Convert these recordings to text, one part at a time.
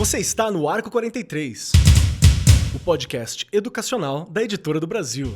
Você está no Arco 43, o podcast educacional da Editora do Brasil.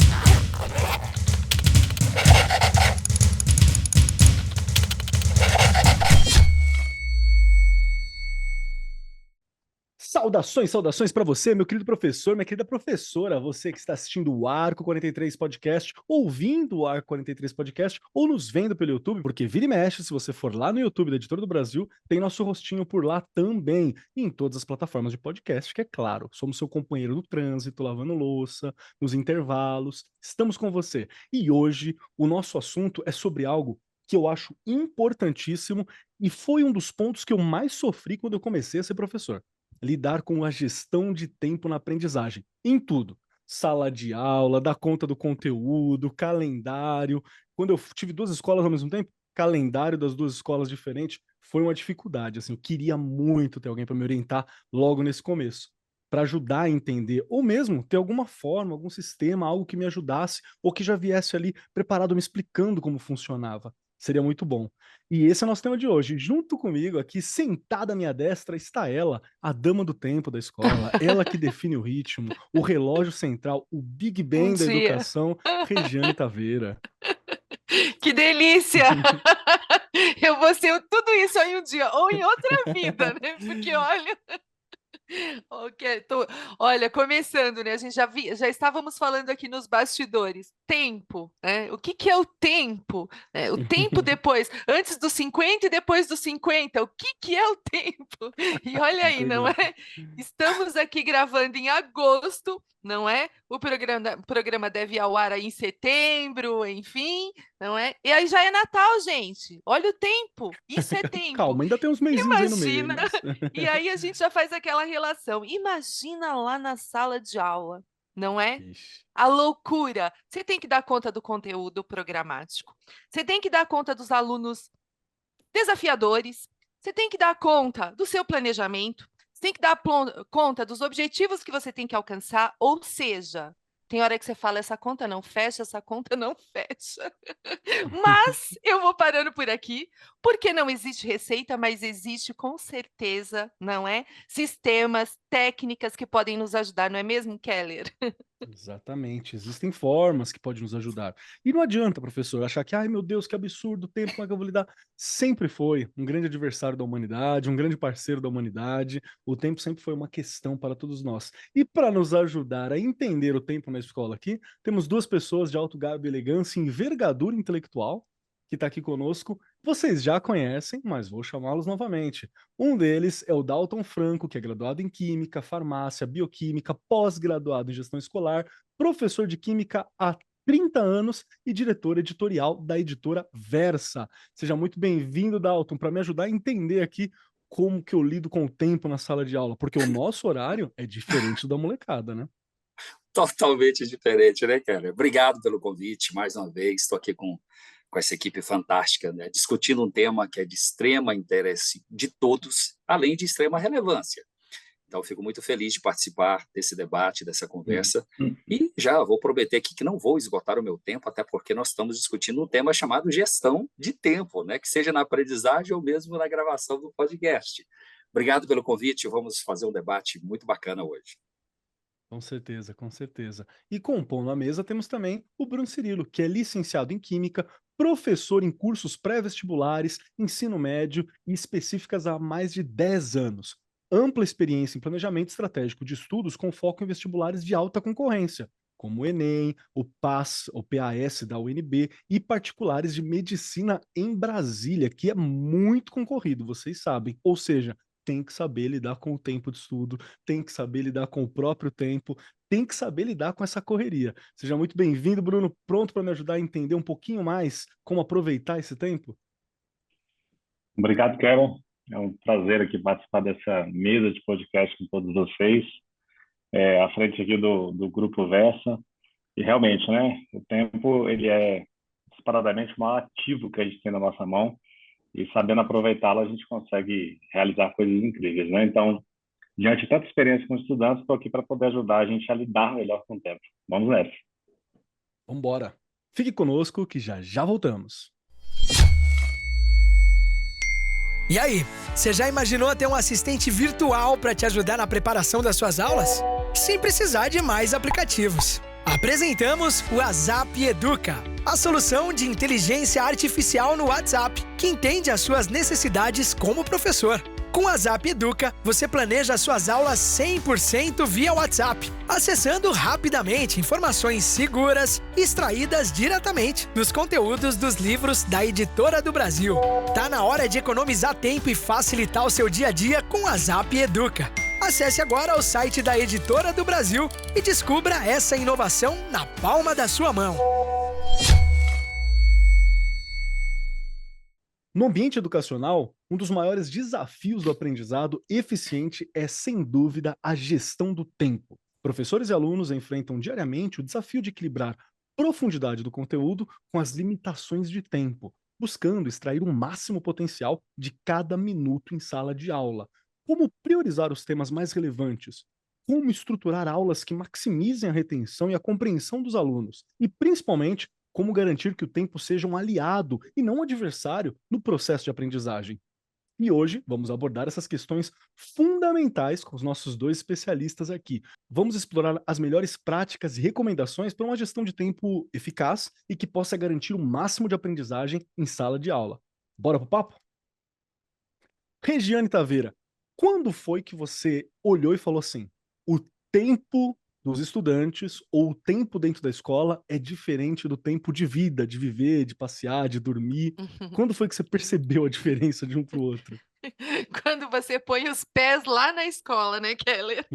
Saudações para você, meu querido professor, minha querida professora, você que está assistindo o Arco 43 Podcast, ouvindo o Arco 43 Podcast ou nos vendo pelo YouTube, porque vira e mexe, se você for lá no YouTube da Editora do Brasil, tem nosso rostinho por lá também, e em todas as plataformas de podcast, que é claro, somos seu companheiro no trânsito, lavando louça, nos intervalos, estamos com você. E hoje o nosso assunto é sobre algo que eu acho importantíssimo e foi um dos pontos que eu mais sofri quando eu comecei a ser professor: lidar com a gestão de tempo na aprendizagem, em tudo. Sala de aula, dar conta do conteúdo, calendário. Quando eu tive duas escolas ao mesmo tempo, calendário das duas escolas diferentes foi uma dificuldade. Assim, eu queria muito ter alguém para me orientar logo nesse começo, para ajudar a entender, ou mesmo ter alguma forma, algum sistema, algo que me ajudasse, ou que já viesse ali preparado me explicando como funcionava. Seria muito bom. E esse é o nosso tema de hoje. Junto comigo, aqui, sentada à minha destra, está ela, a dama do tempo da escola, ela que define o ritmo, o relógio central, o Big Bom Ben da dia. educação, Regiane Taveira. Que delícia! Eu vou ser tudo isso em um dia, ou em outra vida, né? Porque olha, olha, começando, né? A gente já estávamos falando aqui nos bastidores. Tempo, né? O que é o tempo? Né? O tempo depois, antes dos 50 e depois dos 50, o que é o tempo? E olha aí, não é? Estamos aqui gravando em agosto, não é? O programa deve ir ao ar aí em setembro, enfim, não é? E aí já é Natal, gente. Olha o tempo. Isso é tempo. Calma, ainda tem uns meizinhos aí no meio, hein, Imagina. mas... E aí a gente já faz aquela relação. Imagina lá na sala de aula, não é? Ixi. A loucura. Você tem que dar conta do conteúdo programático. Você tem que dar conta dos alunos desafiadores. Você tem que dar conta do seu planejamento. Você tem que dar conta dos objetivos que você tem que alcançar. Ou seja, tem hora que você fala, essa conta não fecha, essa conta não fecha. Mas eu vou parando por aqui, porque não existe receita, mas existe com certeza, não é? Sistemas, técnicas que podem nos ajudar, não é mesmo, Keller? Exatamente, existem formas que podem nos ajudar. E não adianta, professor, achar que, ai meu Deus, que absurdo, o tempo, como é que eu vou lidar? Sempre foi um grande adversário da humanidade, um grande parceiro da humanidade. O tempo sempre foi uma questão para todos nós. E para nos ajudar a entender o tempo na escola aqui, temos duas pessoas de alto garbo e elegância e envergadura intelectual que está aqui conosco. Vocês já conhecem, mas vou chamá-los novamente. Um deles é o Dalton Franco, que é graduado em Química, Farmácia, Bioquímica, pós-graduado em Gestão Escolar, professor de Química há 30 anos e diretor editorial da editora Versa. Seja muito bem-vindo, Dalton, para me ajudar a entender aqui como que eu lido com o tempo na sala de aula, porque o nosso horário é diferente da molecada, né? Totalmente diferente, né, cara? Obrigado pelo convite, mais uma vez. Estou aqui com essa equipe fantástica, né? Discutindo um tema que é de extrema interesse de todos, além de extrema relevância. Então, fico muito feliz de participar desse debate, dessa conversa. E já vou prometer aqui que não vou esgotar o meu tempo, até porque nós estamos discutindo um tema chamado gestão de tempo, né? Que seja na aprendizagem ou mesmo na gravação do podcast. Obrigado pelo convite. Vamos fazer um debate muito bacana hoje. Com certeza, com certeza. E compondo a mesa temos também o Bruno Cirilo, que é licenciado em Química, professor em cursos pré-vestibulares, ensino médio e específicas há mais de 10 anos. Ampla experiência em planejamento estratégico de estudos com foco em vestibulares de alta concorrência, como o Enem, o PAS, o PAS da UNB e particulares de medicina em Brasília, que é muito concorrido, vocês sabem. Ou seja, tem que saber lidar com o tempo de estudo, tem que saber lidar com o próprio tempo, tem que saber lidar com essa correria. Seja muito bem-vindo, Bruno. Pronto para me ajudar a entender um pouquinho mais como aproveitar esse tempo? Obrigado, Carol. É um prazer aqui participar dessa mesa de podcast com todos vocês, à frente aqui do Grupo Versa. E realmente, né, o tempo ele é disparadamente o maior ativo que a gente tem na nossa mão e sabendo aproveitá-lo a gente consegue realizar coisas incríveis, né? Então, diante de tanta experiência com estudantes, estou aqui para poder ajudar a gente a lidar melhor com o tempo. Vamos nessa. Vamos embora. Fique conosco que já já voltamos. E aí, você já imaginou ter um assistente virtual para te ajudar na preparação das suas aulas? Sem precisar de mais aplicativos. Apresentamos o WhatsApp Educa, a solução de inteligência artificial no WhatsApp, que entende as suas necessidades como professor. Com o WhatsApp Educa, você planeja suas aulas 100% via WhatsApp, acessando rapidamente informações seguras, extraídas diretamente dos conteúdos dos livros da Editora do Brasil. Tá na hora de economizar tempo e facilitar o seu dia a dia com o WhatsApp Educa. Acesse agora o site da Editora do Brasil e descubra essa inovação na palma da sua mão. No ambiente educacional, um dos maiores desafios do aprendizado eficiente é, sem dúvida, a gestão do tempo. Professores e alunos enfrentam diariamente o desafio de equilibrar profundidade do conteúdo com as limitações de tempo, buscando extrair o máximo potencial de cada minuto em sala de aula. Como priorizar os temas mais relevantes? Como estruturar aulas que maximizem a retenção e a compreensão dos alunos? E, principalmente, como garantir que o tempo seja um aliado e não um adversário no processo de aprendizagem? E hoje vamos abordar essas questões fundamentais com os nossos dois especialistas aqui. Vamos explorar as melhores práticas e recomendações para uma gestão de tempo eficaz e que possa garantir o máximo de aprendizagem em sala de aula. Bora pro papo? Regiane Taveira, quando foi que você olhou e falou assim: o tempo dos estudantes ou o tempo dentro da escola é diferente do tempo de vida, de viver, de passear, de dormir? Quando foi que você percebeu a diferença de um para o outro? Quando você põe os pés lá na escola, né, Keller?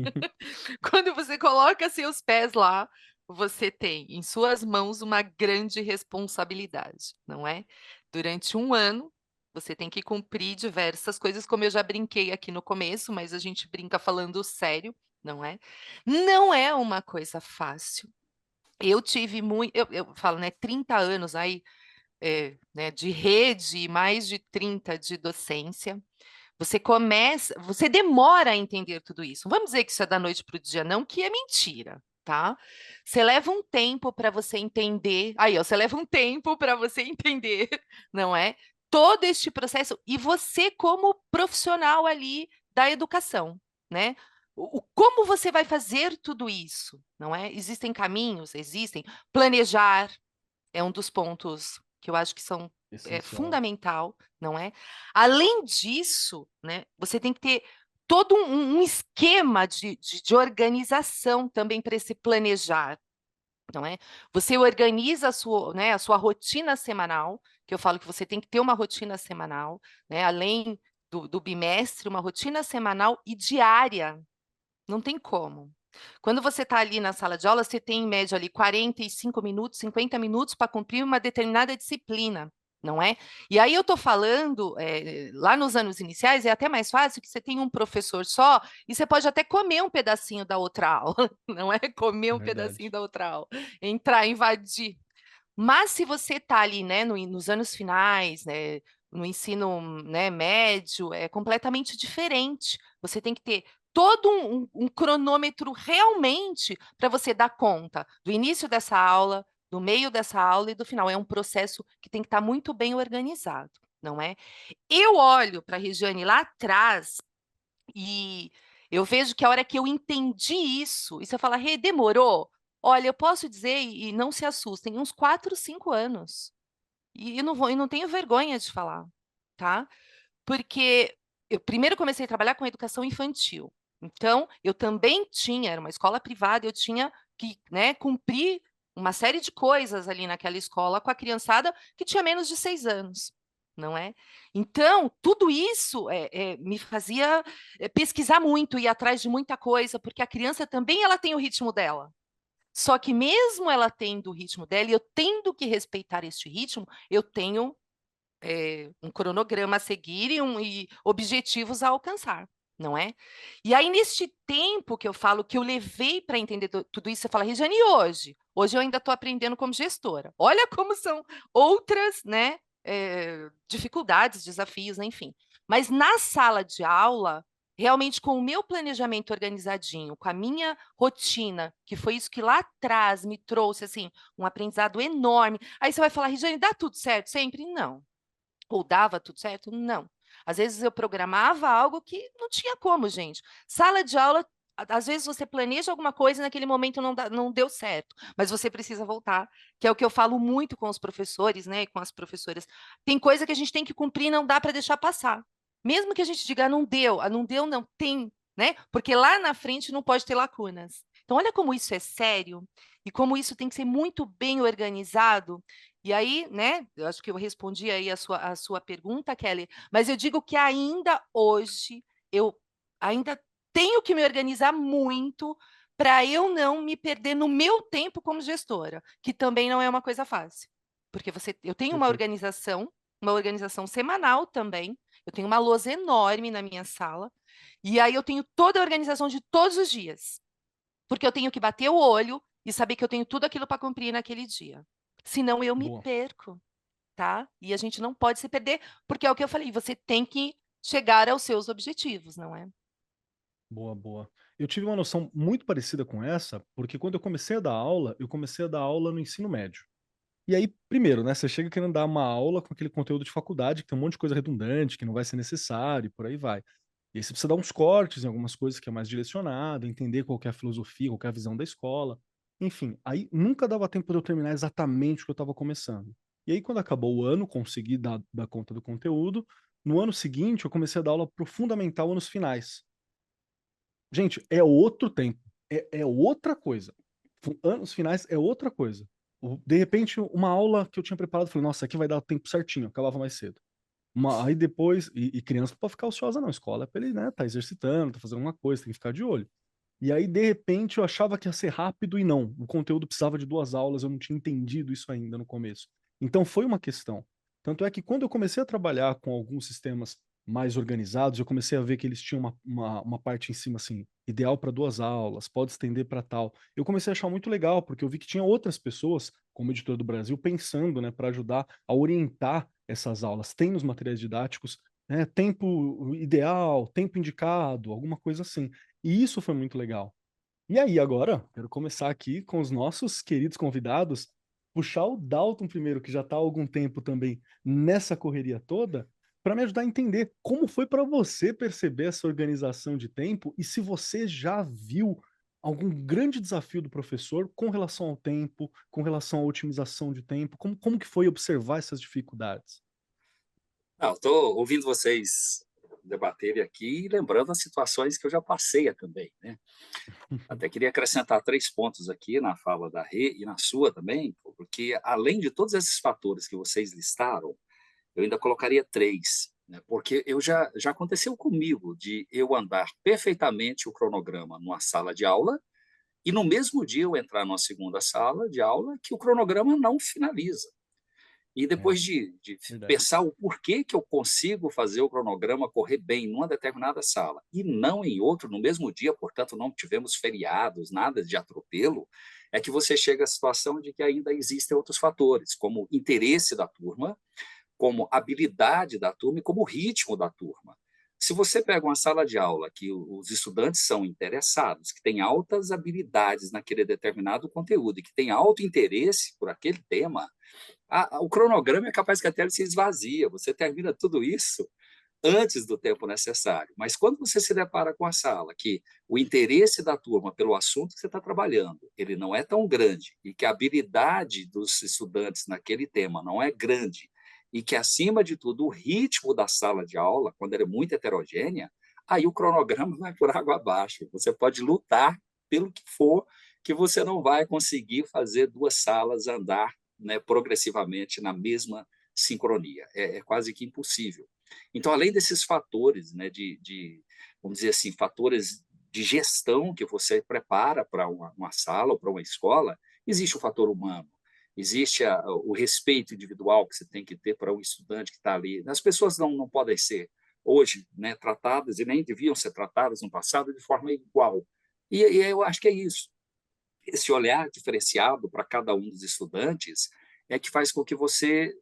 Quando você coloca seus pés lá, você tem em suas mãos uma grande responsabilidade, não é? Durante um ano, você tem que cumprir diversas coisas, como eu já brinquei aqui no começo, mas a gente brinca falando sério, não é? Não é uma coisa fácil. Eu tive muito, eu falo, né, 30 anos aí, né, de rede e mais de 30 de docência. Você demora a entender tudo isso. Não vamos dizer que isso é da noite para o dia, não, que é mentira, tá? Você leva um tempo para você entender. Aí, ó, você leva um tempo para você entender, não é? Todo este processo, e você como profissional ali da educação, né? Como você vai fazer tudo isso, não é? Existem caminhos, existem. Planejar é um dos pontos que eu acho que são fundamental, não é? Além disso, né, você tem que ter todo um esquema de organização também para esse planejar, não é? Você organiza a sua rotina semanal, que eu falo que você tem que ter uma rotina semanal, né? Além do bimestre, uma rotina semanal e diária. Não tem como. Quando você está ali na sala de aula, você tem em média ali 45 minutos, 50 minutos para cumprir uma determinada disciplina, não é? E aí eu estou falando, lá nos anos iniciais, é até mais fácil que você tem um professor só e você pode até comer um pedacinho da outra aula, não é? Comer um pedacinho da outra aula, entrar, invadir. Mas se você está ali, né, nos anos finais, né, no ensino, né, médio, é completamente diferente. Você tem que ter todo um cronômetro realmente para você dar conta do início dessa aula, do meio dessa aula e do final. É um processo que tem que estar muito bem organizado, não é? Eu olho para a Regiane lá atrás e eu vejo que a hora que eu entendi isso, e você fala, Rê, demorou? Olha, eu posso dizer, e não se assustem, uns 4, 5 anos. E não tenho vergonha de falar, tá? Porque eu primeiro comecei a trabalhar com educação infantil. Então, eu também era uma escola privada, eu tinha que, né, cumprir uma série de coisas ali naquela escola com a criançada que tinha menos de 6 anos, não é? Então, tudo isso me fazia pesquisar muito, ir atrás de muita coisa, porque a criança também ela tem o ritmo dela. Só que mesmo ela tendo o ritmo dela, e eu tendo que respeitar este ritmo, eu tenho um cronograma a seguir e objetivos a alcançar, não é? E aí, neste tempo que eu falo, que eu levei para entender tudo isso, você fala, Regiane, e hoje? Hoje eu ainda estou aprendendo como gestora. Olha como são outras, né, dificuldades, desafios, enfim. Mas na sala de aula, realmente com o meu planejamento organizadinho, com a minha rotina, que foi isso que lá atrás me trouxe assim, um aprendizado enorme. Aí você vai falar, Regiane, dá tudo certo sempre? Não. Ou dava tudo certo? Não. Às vezes eu programava algo que não tinha como, gente. Sala de aula, às vezes você planeja alguma coisa e naquele momento não deu certo, mas você precisa voltar, que é o que eu falo muito com os professores, né, e com as professoras. Tem coisa que a gente tem que cumprir e não dá para deixar passar. Mesmo que a gente diga, não deu, não deu, não tem, né? Porque lá na frente não pode ter lacunas. Então, olha como isso é sério e como isso tem que ser muito bem organizado. E aí, né, eu acho que eu respondi aí a sua pergunta, Kelly, mas eu digo que ainda hoje eu ainda tenho que me organizar muito para eu não me perder no meu tempo como gestora, que também não é uma coisa fácil. Porque eu tenho Perfeito. uma organização semanal também, eu tenho uma lousa enorme na minha sala, e aí eu tenho toda a organização de todos os dias, porque eu tenho que bater o olho e saber que eu tenho tudo aquilo para cumprir naquele dia. Senão eu me Boa. perco, tá? E a gente não pode se perder, porque é o que eu falei, você tem que chegar aos seus objetivos, não é? Boa, boa. Eu tive uma noção muito parecida com essa, porque quando eu comecei a dar aula, eu comecei a dar aula no ensino médio. E aí, primeiro, né, você chega querendo dar uma aula com aquele conteúdo de faculdade, que tem um monte de coisa redundante, que não vai ser necessário, e por aí vai. E aí você precisa dar uns cortes em algumas coisas que é mais direcionado, entender qual que é a filosofia, qual que é a visão da escola. Enfim, aí nunca dava tempo de eu terminar exatamente o que eu estava começando. E aí, quando acabou o ano, consegui dar conta do conteúdo. No ano seguinte, eu comecei a dar aula pro fundamental nos finais. Gente, é outro tempo. É outra coisa. Anos finais é outra coisa. De repente, uma aula que eu tinha preparado, eu falei, nossa, aqui vai dar o tempo certinho, acabava mais cedo. Aí depois, e criança não pode ficar ociosa, não. Escola é pra ele, né? Tá exercitando, tá fazendo uma coisa, tem que ficar de olho. E aí, de repente, eu achava que ia ser rápido e não. O conteúdo precisava de 2 aulas, eu não tinha entendido isso ainda no começo. Então foi uma questão. Tanto é que quando eu comecei a trabalhar com alguns sistemas mais organizados, eu comecei a ver que eles tinham uma parte em cima assim, ideal para 2 aulas, pode estender para tal. Eu comecei a achar muito legal, porque eu vi que tinha outras pessoas, como editora do Brasil, pensando, né, para ajudar a orientar essas aulas. Tem nos materiais didáticos, né, tempo ideal, tempo indicado, alguma coisa assim. E isso foi muito legal. E aí, agora, quero começar aqui com os nossos queridos convidados, puxar o Dalton primeiro, que já está há algum tempo também nessa correria toda, para me ajudar a entender como foi para você perceber essa organização de tempo e se você já viu algum grande desafio do professor com relação ao tempo, com relação à otimização de tempo, como que foi observar essas dificuldades? Estou ouvindo vocês debaterem aqui e lembrando as situações que eu já passei também, né? Até queria acrescentar 3 pontos aqui na fala da Rê e na sua também, porque além de todos esses fatores que vocês listaram, eu ainda colocaria 3, né? Porque já aconteceu comigo de eu andar perfeitamente o cronograma numa sala de aula e no mesmo dia eu entrar numa segunda sala de aula que o cronograma não finaliza. E É, depois de verdade. pensar o porquê que eu consigo fazer o cronograma correr bem numa determinada sala e não em outro no mesmo dia, portanto, não tivemos feriados, nada de atropelo, é que você chega à situação de que ainda existem outros fatores, como interesse da turma, como habilidade da turma e como ritmo da turma. Se você pega uma sala de aula que os estudantes são interessados, que têm altas habilidades naquele determinado conteúdo e que têm alto interesse por aquele tema, o cronograma é capaz que até ele se esvazia. Você termina tudo isso antes do tempo necessário. Mas quando você se depara com a sala, que o interesse da turma pelo assunto que você está trabalhando, ele não é tão grande, e que a habilidade dos estudantes naquele tema não é grande, e que, acima de tudo, o ritmo da sala de aula, quando ela é muito heterogênea, aí o cronograma vai por água abaixo. Você pode lutar pelo que for, que você não vai conseguir fazer 2 salas andar, né, progressivamente na mesma sincronia. É quase que impossível. Então, além desses fatores, né, vamos dizer assim, fatores de gestão que você prepara para uma sala ou para uma escola, existe o fator humano, existe o respeito individual que você tem que ter para o estudante que está ali. As pessoas não podem ser, hoje, né, tratadas, e nem deviam ser tratadas no passado, de forma igual. E eu acho que é isso. Esse olhar diferenciado para cada um dos estudantes é que faz com que você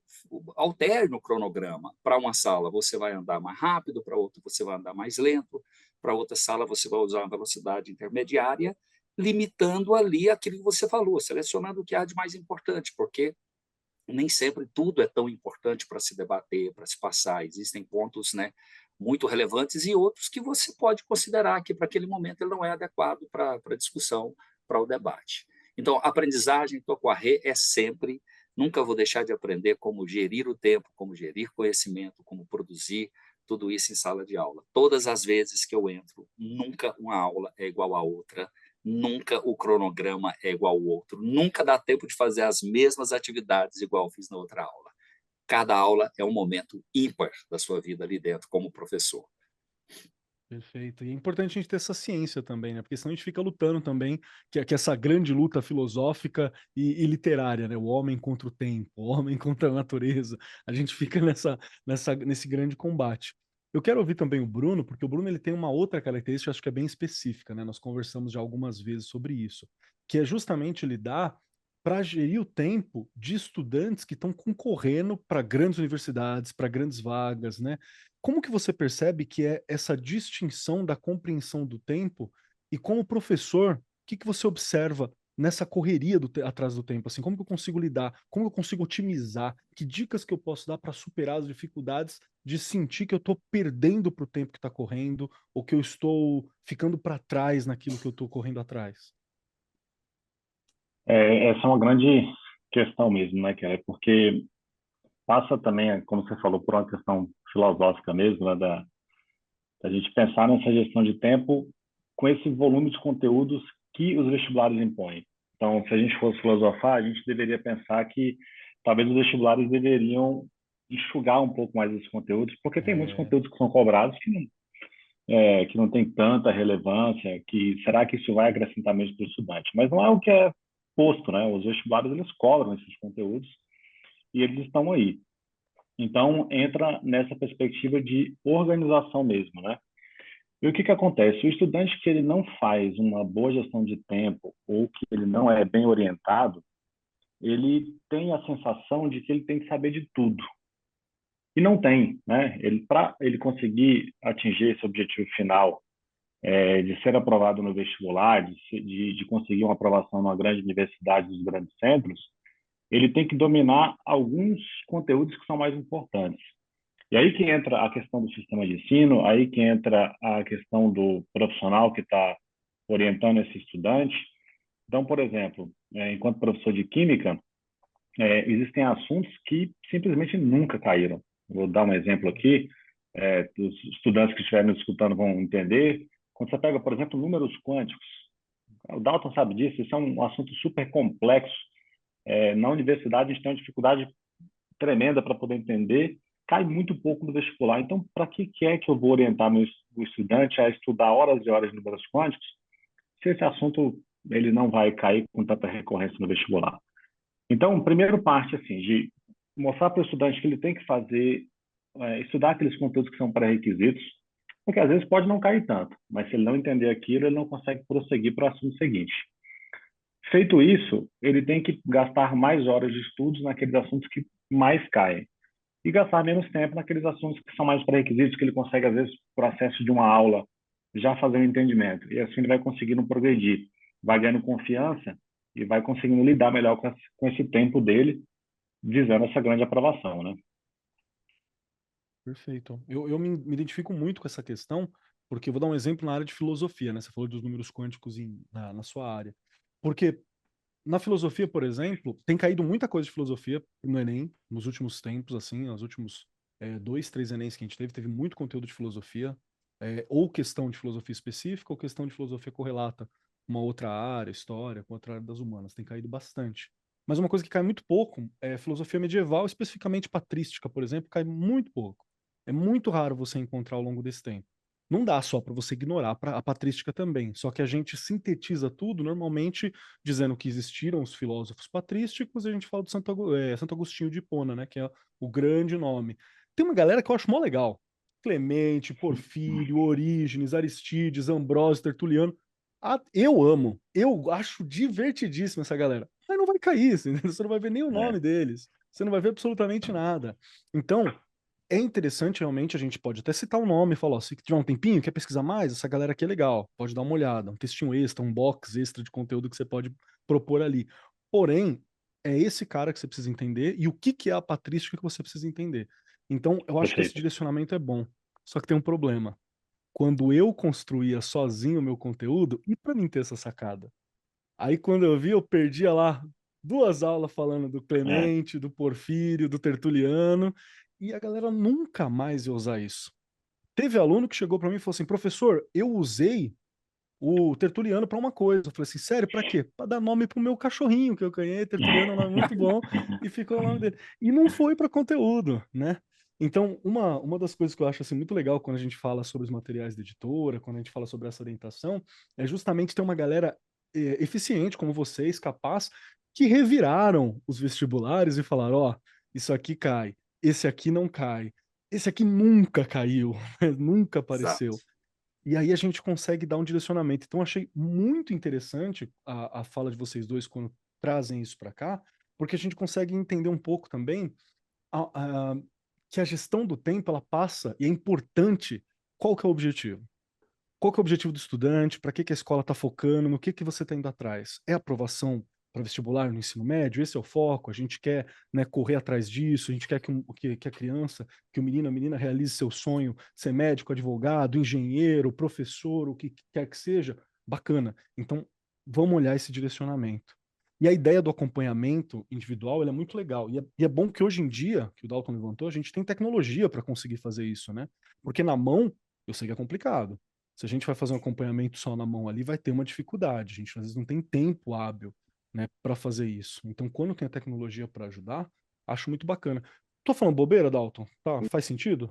alterne o cronograma. Para uma sala, você vai andar mais rápido, para outra, você vai andar mais lento, para outra sala, você vai usar uma velocidade intermediária, limitando ali aquilo que você falou, selecionando o que há de mais importante, porque nem sempre tudo é tão importante para se debater, para se passar. Existem pontos, né, muito relevantes e outros que você pode considerar que para aquele momento ele não é adequado para a discussão, para o debate. Então, aprendizagem, Tocoaré, é sempre, nunca vou deixar de aprender como gerir o tempo, como gerir conhecimento, como produzir tudo isso em sala de aula. Todas as vezes que eu entro, nunca uma aula é igual à outra, nunca o cronograma é igual ao outro, nunca dá tempo de fazer as mesmas atividades igual eu fiz na outra aula. Cada aula é um momento ímpar da sua vida ali dentro, como professor. Perfeito. E é importante a gente ter essa ciência também, né? Porque senão a gente fica lutando também, que essa grande luta filosófica e literária, né? O homem contra o tempo, o homem contra a natureza. A gente fica nesse grande combate. Eu quero ouvir também o Bruno, porque o Bruno ele tem uma outra característica, acho que é bem específica, né? Nós conversamos já algumas vezes sobre isso, que é justamente lidar para gerir o tempo de estudantes que estão concorrendo para grandes universidades, para grandes vagas, né? Como que você percebe que é essa distinção da compreensão do tempo e como professor, o que que você observa nessa correria atrás do tempo? Assim, como que eu consigo lidar? Como eu consigo otimizar? Que dicas que eu posso dar para superar as dificuldades de sentir que eu estou perdendo para o tempo que está correndo ou que eu estou ficando para trás naquilo que eu estou correndo atrás? Essa é uma grande questão mesmo, né, Kelly? Porque passa também, como você falou, por uma questão filosófica mesmo, né, da gente pensar nessa gestão de tempo com esse volume de conteúdos que os vestibulares impõem. Então, se a gente fosse filosofar, a gente deveria pensar que talvez os vestibulares deveriam enxugar um pouco mais esses conteúdos, porque tem muitos conteúdos que são cobrados que não tem tanta relevância, que será que isso vai acrescentar mesmo para o estudante? Mas não é o que é posto, né? Os vestibulares, eles cobram esses conteúdos e eles estão aí. Então, entra nessa perspectiva de organização mesmo, né? E o que que acontece? O estudante que ele não faz uma boa gestão de tempo ou que ele não é bem orientado, ele tem a sensação de que ele tem que saber de tudo. E não tem, né? Para ele conseguir atingir esse objetivo final, de ser aprovado no vestibular, de conseguir uma aprovação numa grande universidade, dos grandes centros, ele tem que dominar alguns conteúdos que são mais importantes. E aí que entra a questão do sistema de ensino, aí que entra a questão do profissional que está orientando esse estudante. Então, por exemplo, enquanto professor de química, existem assuntos que simplesmente nunca caíram. Vou dar um exemplo aqui, os estudantes que estiverem escutando vão entender. Quando você pega, por exemplo, números quânticos, o Dalton sabe disso, isso é um assunto super complexo. Na universidade a gente tem uma dificuldade tremenda para poder entender, cai muito pouco no vestibular. Então, para que é que eu vou orientar o estudante a estudar horas e horas de números quânticos se esse assunto ele não vai cair com tanta recorrência no vestibular? Então, primeiro parte assim, de mostrar para o estudante que ele tem que fazer, estudar aqueles conteúdos que são pré-requisitos, porque às vezes pode não cair tanto, mas se ele não entender aquilo, ele não consegue prosseguir para o assunto seguinte. Feito isso, ele tem que gastar mais horas de estudos naqueles assuntos que mais caem e gastar menos tempo naqueles assuntos que são mais pré-requisitos, que ele consegue, às vezes, por acesso de uma aula, já fazer um entendimento. E assim ele vai conseguindo progredir, vai ganhando confiança e vai conseguindo lidar melhor com esse tempo dele, visando essa grande aprovação, né? Perfeito. Eu me identifico muito com essa questão, porque eu vou dar um exemplo na área de filosofia, né? Você falou dos números quânticos na sua área. Porque na filosofia, por exemplo, tem caído muita coisa de filosofia no Enem, nos últimos tempos, assim, nos últimos 2, 3 Enems que a gente teve muito conteúdo de filosofia, ou questão de filosofia específica, ou questão de filosofia correlata com uma outra área, história, com outra área das humanas. Tem caído bastante. Mas uma coisa que cai muito pouco é filosofia medieval, especificamente patrística, por exemplo, cai muito pouco. É muito raro você encontrar ao longo desse tempo. Não dá só para você ignorar a patrística também, só que a gente sintetiza tudo normalmente dizendo que existiram os filósofos patrísticos e a gente fala do Santo Agostinho de Hipona, né, que é o grande nome. Tem uma galera que eu acho mó legal. Clemente, Porfírio, Orígenes, Aristides, Ambrósio, Tertuliano. Eu amo, eu acho divertidíssima essa galera. Mas não vai cair, entendeu? Você não vai ver nem o nome deles. Você não vai ver absolutamente nada. Então, é interessante, realmente, a gente pode até citar o nome e falar, ó, se tiver um tempinho, quer pesquisar mais, essa galera aqui é legal, pode dar uma olhada, um textinho extra, um box extra de conteúdo que você pode propor ali. Porém, é esse cara que você precisa entender e o que que é a patrística que você precisa entender. Então, eu acho que esse Perfeito. direcionamento é bom. Só que tem um problema. Quando eu construía sozinho o meu conteúdo, e para mim ter essa sacada? Aí quando eu vi, eu perdia lá 2 aulas falando do É, Clemente, do Porfírio, do Tertuliano, e a galera nunca mais ia usar isso. Teve aluno que chegou para mim e falou assim: "Professor, eu usei o Tertuliano para uma coisa". Eu falei assim: "Sério, para quê?". "Para dar nome pro meu cachorrinho que eu ganhei, Tertuliano é um nome muito bom", e ficou o nome dele. E não foi para conteúdo, né. Então, uma das coisas que eu acho, assim, muito legal quando a gente fala sobre os materiais da editora, quando a gente fala sobre essa orientação, é justamente ter uma galera, eficiente como vocês, capaz, que reviraram os vestibulares e falaram: "Ó, isso aqui cai, esse aqui não cai, esse aqui nunca caiu, nunca apareceu". Exato. E aí a gente consegue dar um direcionamento. Então achei muito interessante a fala de vocês dois quando trazem isso para cá, porque a gente consegue entender um pouco também a que a gestão do tempo ela passa e é importante qual que é o objetivo. Qual que é o objetivo do estudante? Para que que a escola está focando? No que você está indo atrás? É aprovação para vestibular no ensino médio? Esse é o foco? A gente quer, né, correr atrás disso? A gente quer que a criança, que o menino, a menina realize seu sonho, ser médico, advogado, engenheiro, professor, o que quer que seja? Bacana. Então, vamos olhar esse direcionamento. E a ideia do acompanhamento individual, ela é muito legal. E é bom que hoje em dia, que o Dalton levantou, a gente tem tecnologia para conseguir fazer isso, né? Porque na mão, eu sei que é complicado. Se a gente vai fazer um acompanhamento só na mão ali, vai ter uma dificuldade. A gente às vezes não tem tempo hábil, né, para fazer isso. Então, quando tem a tecnologia para ajudar, acho muito bacana. Tô falando bobeira, Dalton? Tá, faz sentido?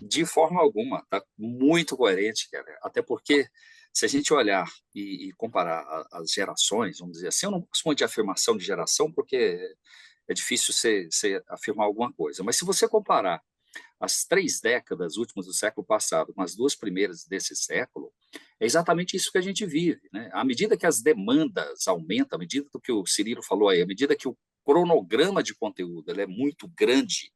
De forma alguma, está muito coerente, cara. Até porque, se a gente olhar e comparar as gerações, vamos dizer assim, eu não gosto muito de afirmação de geração, porque é difícil você afirmar alguma coisa. Mas se você comparar as 3 décadas últimas do século passado com as 2 primeiras desse século, é exatamente isso que a gente vive, né? À medida que as demandas aumentam, à medida que o Cirilo falou aí, à medida que o cronograma de conteúdo ele é muito grande,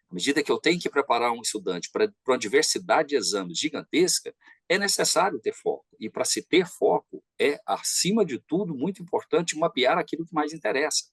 à medida que eu tenho que preparar um estudante para uma diversidade de exames gigantesca, é necessário ter foco. E para se ter foco, é, acima de tudo, muito importante mapear aquilo que mais interessa.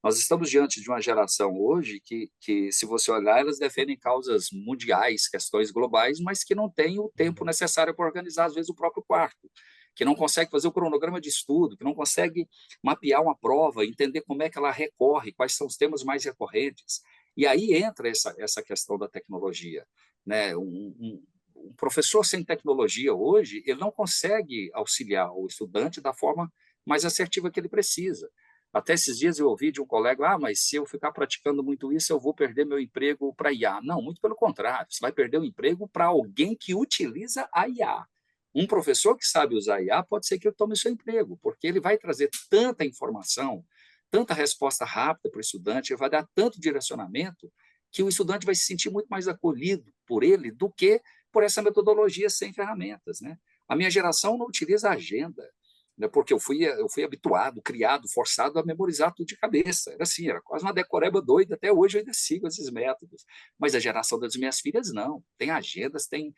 Nós estamos diante de uma geração hoje que, se você olhar, elas defendem causas mundiais, questões globais, mas que não têm o tempo necessário para organizar, às vezes, o próprio quarto, que não consegue fazer o cronograma de estudo, que não consegue mapear uma prova, entender como é que ela recorre, quais são os temas mais recorrentes. E aí entra essa questão da tecnologia, né? Um professor sem tecnologia hoje, ele não consegue auxiliar o estudante da forma mais assertiva que ele precisa. Até esses dias eu ouvi de um colega: mas se eu ficar praticando muito isso, eu vou perder meu emprego para IA. Não, muito pelo contrário, você vai perder o emprego para alguém que utiliza a IA. Um professor que sabe usar a IA pode ser que ele tome o seu emprego, porque ele vai trazer tanta informação, tanta resposta rápida para o estudante, ele vai dar tanto direcionamento, que o estudante vai se sentir muito mais acolhido por ele do que por essa metodologia sem ferramentas, né? A minha geração não utiliza agenda, né, porque eu fui habituado, criado, forçado a memorizar tudo de cabeça. Era assim, era quase uma decoreba doida. Até hoje eu ainda sigo esses métodos. Mas a geração das minhas filhas não. Tem agendas, tem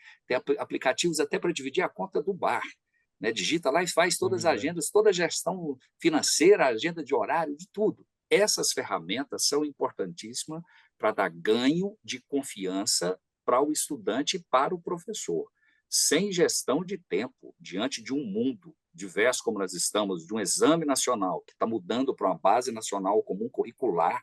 aplicativos até para dividir a conta do bar. Né? Digita lá e faz todas as agendas, toda a gestão financeira, agenda de horário, de tudo. Essas ferramentas são importantíssimas para dar ganho de confiança para o estudante e para o professor. Sem gestão de tempo, diante de um mundo diverso como nós estamos, de um exame nacional que está mudando para uma base nacional comum curricular,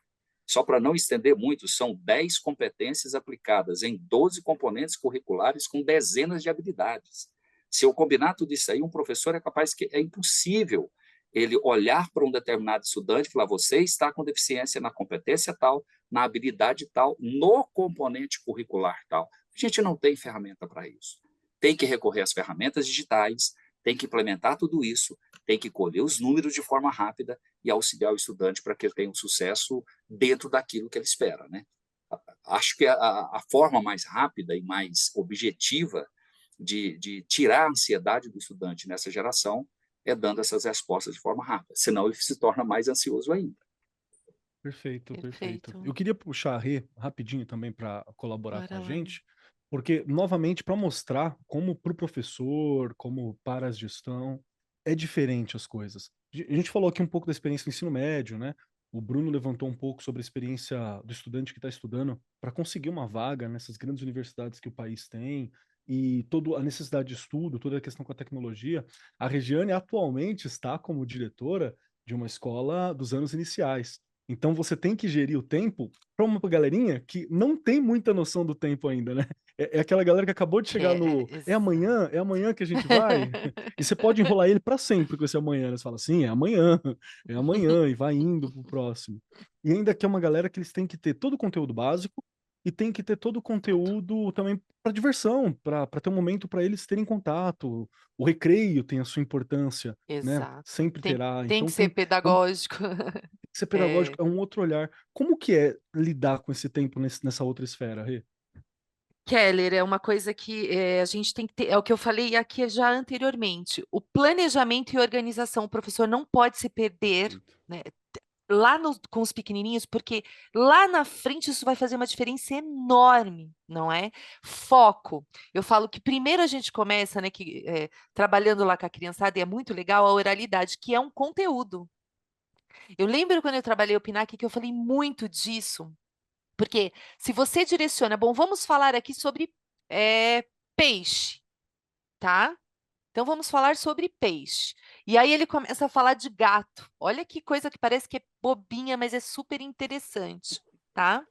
só para não estender muito, são 10 competências aplicadas em 12 componentes curriculares com dezenas de habilidades. Se eu combinar tudo isso aí, um professor é capaz que é impossível ele olhar para um determinado estudante e falar: você está com deficiência na competência tal, na habilidade tal, no componente curricular tal. A gente não tem ferramenta para isso. Tem que recorrer às ferramentas digitais, tem que implementar tudo isso, tem que colher os números de forma rápida e auxiliar o estudante para que ele tenha um sucesso dentro daquilo que ele espera, né? Acho que a forma mais rápida e mais objetiva de tirar a ansiedade do estudante nessa geração é dando essas respostas de forma rápida, senão ele se torna mais ansioso ainda. Perfeito, perfeito. Perfeito. Eu queria puxar a Rê rapidinho também para colaborar com Bora a lá. gente, porque, novamente, para mostrar como para o professor, como para a gestão, é diferente as coisas. A gente falou aqui um pouco da experiência do ensino médio, né? O Bruno levantou um pouco sobre a experiência do estudante que está estudando para conseguir uma vaga nessas grandes universidades que o país tem e toda a necessidade de estudo, toda a questão com a tecnologia. A Regiane atualmente está como diretora de uma escola dos anos iniciais. Então você tem que gerir o tempo para uma galerinha que não tem muita noção do tempo ainda, né? É aquela galera que acabou de chegar no. É amanhã que a gente vai? E você pode enrolar ele para sempre com esse amanhã. Você fala assim, é amanhã, e vai indo pro próximo. E ainda que é uma galera que eles têm que ter todo o conteúdo básico e tem que ter todo o conteúdo também para diversão, para ter um momento para eles terem contato. O recreio tem a sua importância, né? Exato. Sempre terá. Tem Então que ser pedagógico. tem que ser pedagógico, é um outro olhar. Como que é lidar com esse tempo nessa outra esfera, Rê? Keller, é uma coisa que a gente tem que ter, é o que eu falei aqui já anteriormente, o planejamento e organização, o professor não pode se perder, né, lá com os pequenininhos, porque lá na frente isso vai fazer uma diferença enorme, não é? Foco. Eu falo que primeiro a gente começa, né, trabalhando lá com a criançada, e é muito legal a oralidade, que é um conteúdo. Eu lembro quando eu trabalhei o PNAC que eu falei muito disso, porque se você direciona, bom, vamos falar aqui sobre peixe, tá? Então vamos falar sobre peixe. E aí ele começa a falar de gato. Olha que coisa que parece que é bobinha, mas é super interessante, tá?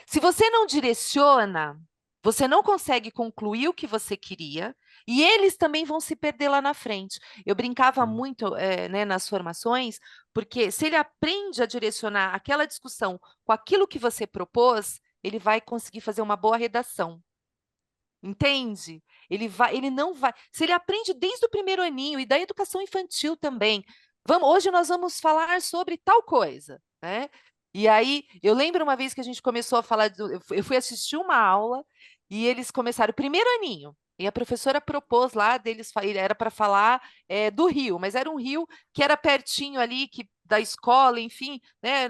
Se você não direciona, você não consegue concluir o que você queria e eles também vão se perder lá na frente. Eu brincava muito né, nas formações, porque se ele aprende a direcionar aquela discussão com aquilo que você propôs, ele vai conseguir fazer uma boa redação. Entende? Ele não vai. Se ele aprende desde o primeiro aninho e da educação infantil também, hoje nós vamos falar sobre tal coisa, né? E aí, eu lembro uma vez que a gente começou a falar, eu fui assistir uma aula e eles começaram o primeiro aninho. E a professora propôs lá deles, era para falar do rio, mas era um rio que era pertinho ali da escola, enfim, né?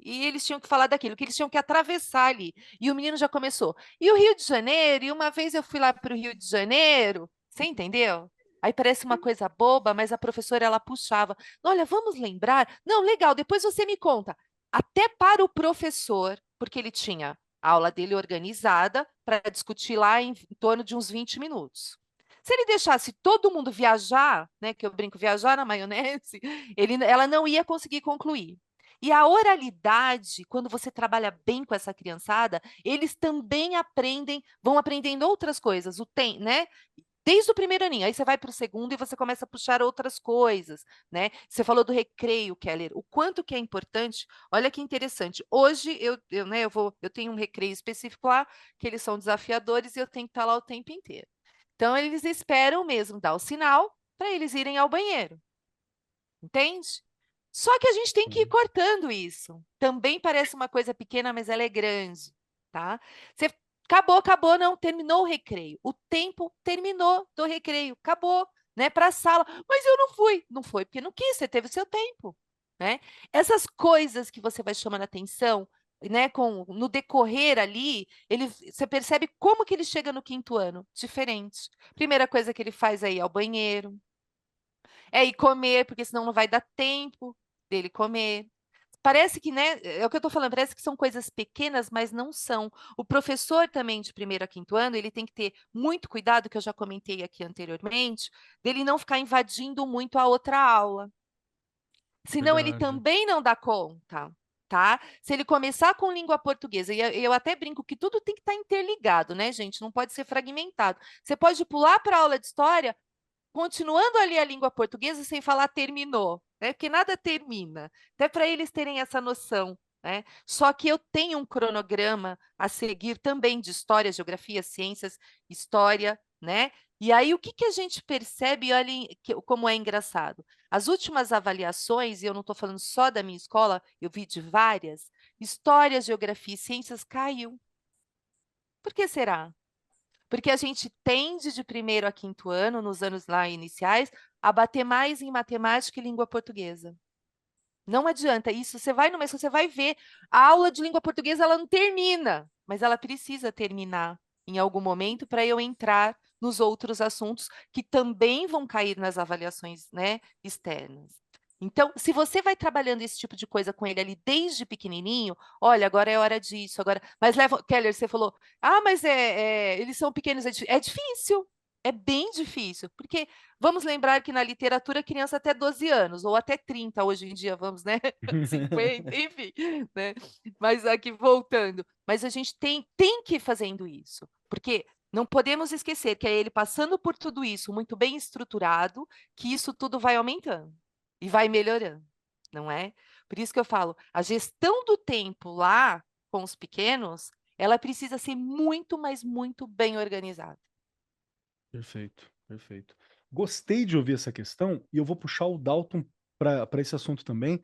E eles tinham que falar daquilo, que eles tinham que atravessar ali. E o menino já começou. E o Rio de Janeiro, e uma vez eu fui lá para o Rio de Janeiro, você entendeu? Aí parece uma coisa boba, mas a professora, ela puxava. Olha, vamos lembrar? Não, legal, depois você me conta. Até para o professor, porque ele tinha a aula dele organizada para discutir lá em torno de uns 20 minutos. Se ele deixasse todo mundo viajar, né, que eu brinco, viajar na maionese, ela não ia conseguir concluir. E a oralidade, quando você trabalha bem com essa criançada, eles também vão aprendendo outras coisas, né? Desde o primeiro aninho, aí você vai para o segundo e você começa a puxar outras coisas, né? Você falou do recreio, Keller, o quanto que é importante. Olha que interessante. Hoje né, eu tenho um recreio específico lá, que eles são desafiadores e eu tenho que estar lá o tempo inteiro. Então eles esperam mesmo dar o sinal para eles irem ao banheiro. Entende? Só que a gente tem que ir cortando isso. Também parece uma coisa pequena, mas ela é grande, tá? Você acabou, não, terminou o recreio. O tempo terminou do recreio, acabou, né, para a sala. Mas eu não fui. Não foi porque não quis, você teve o seu tempo, né? Essas coisas que você vai chamando a atenção, né, no decorrer ali, você percebe como que ele chega no 5º ano, diferente. Primeira coisa que ele faz é ir ao banheiro, é ir comer, porque senão não vai dar tempo dele comer. Parece que, né, é o que eu estou falando, parece que são coisas pequenas, mas não são. O professor também de 1º a 5º ano, ele tem que ter muito cuidado, que eu já comentei aqui anteriormente, dele não ficar invadindo muito a outra aula. Senão ele Verdade. também não dá conta, tá? Se ele começar com língua portuguesa, e eu até brinco que tudo tem que estar interligado, né, gente? Não pode ser fragmentado. Você pode pular para a aula de história, continuando ali a língua portuguesa sem falar terminou, né? Porque nada termina. Até para eles terem essa noção, né? Só que eu tenho um cronograma a seguir também de história, geografia, ciências, história, né? E aí o que a gente percebe, olha como é engraçado. As últimas avaliações, e eu não estou falando só da minha escola, eu vi de várias, história, geografia e ciências caiu. Por que será? Porque a gente tende de 1º a 5º ano, nos anos lá iniciais, a bater mais em matemática e língua portuguesa. Não adianta isso, você vai numa escola, você vai ver, a aula de língua portuguesa ela não termina, mas ela precisa terminar em algum momento para eu entrar nos outros assuntos que também vão cair nas avaliações, né, externas. Então, se você vai trabalhando esse tipo de coisa com ele ali desde pequenininho, olha, agora é hora disso, agora. Mas leva, Keller, você falou, mas eles são pequenos, é difícil, é bem difícil, porque vamos lembrar que na literatura criança até 12 anos, ou até 30 hoje em dia, vamos, né? 50, enfim, né? Mas aqui voltando, mas a gente tem que ir fazendo isso, porque não podemos esquecer que é ele passando por tudo isso muito bem estruturado, que isso tudo vai aumentando. E vai melhorando, não é? Por isso que eu falo, a gestão do tempo lá com os pequenos, ela precisa ser muito, mas muito bem organizada. Perfeito, perfeito. Gostei de ouvir essa questão e eu vou puxar o Dalton para esse assunto também.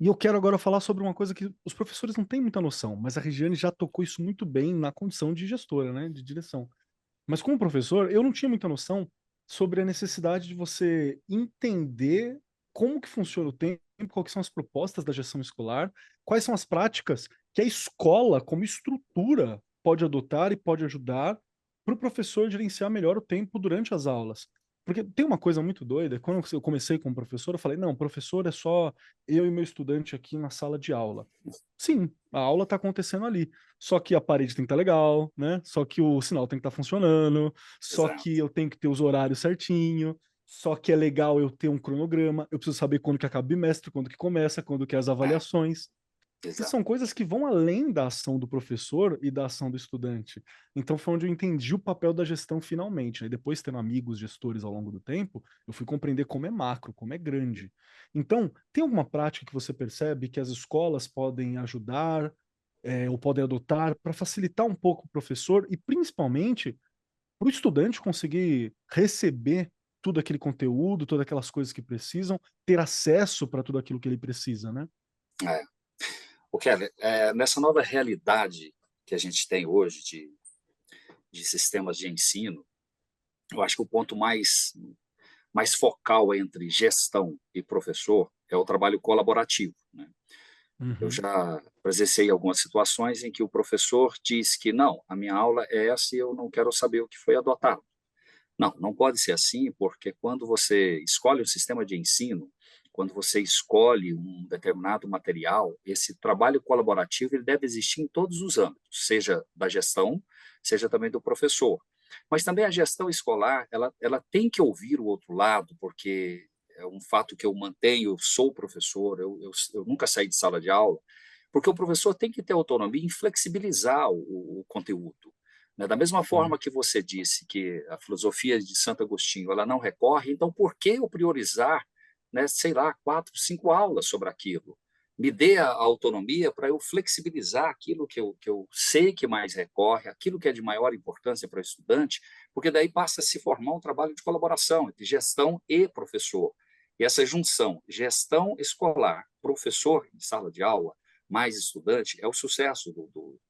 E eu quero agora falar sobre uma coisa que os professores não têm muita noção, mas a Regiane já tocou isso muito bem na condição de gestora, né, de direção. Mas como professor, eu não tinha muita noção sobre a necessidade de você entender como que funciona o tempo, quais são as propostas da gestão escolar, quais são as práticas que a escola, como estrutura, pode adotar e pode ajudar para o professor gerenciar melhor o tempo durante as aulas. Porque tem uma coisa muito doida, quando eu comecei como professor, eu falei, não, professor é só eu e meu estudante aqui na sala de aula. Sim, a aula está acontecendo ali. Só que a parede tem que estar legal, né? Só que o sinal tem que estar funcionando, só Exato. que eu tenho que ter os horários certinho, só que é legal eu ter um cronograma, eu preciso saber quando que acaba o bimestre, quando que começa, quando que é as avaliações. Que Exato. são coisas que vão além da ação do professor e da ação do estudante. Então foi onde eu entendi o papel da gestão finalmente, né? Depois, tendo amigos gestores ao longo do tempo, eu fui compreender como é macro, como é grande. Então, tem alguma prática que você percebe que as escolas podem ajudar, ou podem adotar para facilitar um pouco o professor e principalmente para o estudante conseguir receber tudo aquele conteúdo, todas aquelas coisas que precisam, ter acesso para tudo aquilo que ele precisa, né? É. O Keller, nessa nova realidade que a gente tem hoje de sistemas de ensino, eu acho que o ponto mais focal entre gestão e professor é o trabalho colaborativo, né? Eu já presenciei algumas situações em que o professor diz que não, a minha aula é essa e eu não quero saber o que foi adotado. Não, não pode ser assim, porque quando você escolhe um sistema de ensino, quando você escolhe um determinado material, esse trabalho colaborativo ele deve existir em todos os âmbitos, seja da gestão, seja também do professor. Mas também a gestão escolar, ela tem que ouvir o outro lado, porque é um fato que eu mantenho, eu sou professor, eu nunca saí de sala de aula, porque o professor tem que ter autonomia em flexibilizar o conteúdo. Da mesma forma que você disse que a filosofia de Santo Agostinho ela não recorre, então por que eu priorizar, sei lá, 4, 5 aulas sobre aquilo? Me dê a autonomia para eu flexibilizar aquilo que eu sei que mais recorre, aquilo que é de maior importância para o estudante, porque daí passa a se formar um trabalho de colaboração entre gestão e professor. E essa junção, gestão escolar, professor em sala de aula, mais estudante, é o sucesso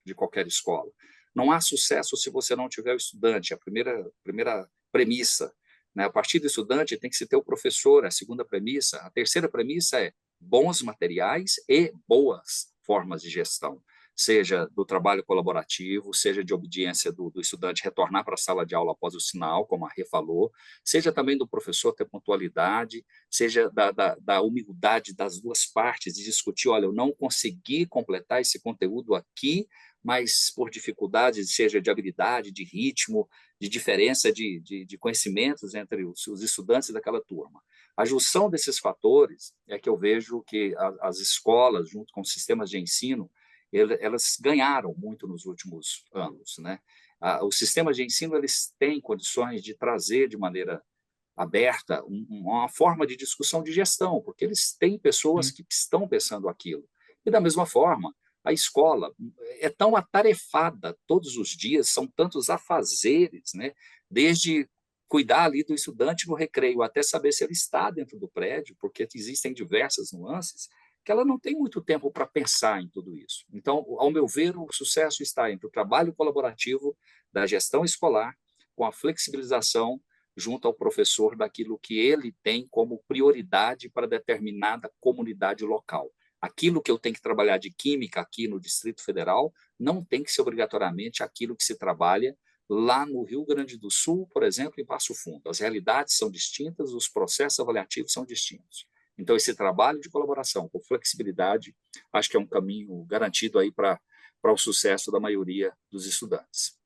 de qualquer escola. Não há sucesso se você não tiver o estudante, a primeira premissa. Né? A partir do estudante tem que se ter o professor, a segunda premissa. A terceira premissa é bons materiais e boas formas de gestão, seja do trabalho colaborativo, seja de obediência do estudante retornar para a sala de aula após o sinal, como a Rê falou, seja também do professor ter pontualidade, seja da humildade das duas partes, de discutir, olha, eu não consegui completar esse conteúdo aqui, mas por dificuldade, seja de habilidade, de ritmo, de diferença de conhecimentos entre os estudantes daquela turma. A junção desses fatores é que eu vejo que as escolas, junto com os sistemas de ensino, elas ganharam muito nos últimos anos, né? Os sistemas de ensino eles têm condições de trazer de maneira aberta uma forma de discussão de gestão, porque eles têm pessoas que estão pensando aquilo. E da mesma forma, a escola é tão atarefada todos os dias, são tantos afazeres, né? Desde cuidar ali do estudante no recreio, até saber se ele está dentro do prédio, porque existem diversas nuances, que ela não tem muito tempo para pensar em tudo isso. Então, ao meu ver, o sucesso está entre o trabalho colaborativo da gestão escolar, com a flexibilização junto ao professor daquilo que ele tem como prioridade para determinada comunidade local. Aquilo que eu tenho que trabalhar de química aqui no Distrito Federal não tem que ser obrigatoriamente aquilo que se trabalha lá no Rio Grande do Sul, por exemplo, em Passo Fundo. As realidades são distintas, os processos avaliativos são distintos. Então, esse trabalho de colaboração com flexibilidade, acho que é um caminho garantido aí para o sucesso da maioria dos estudantes.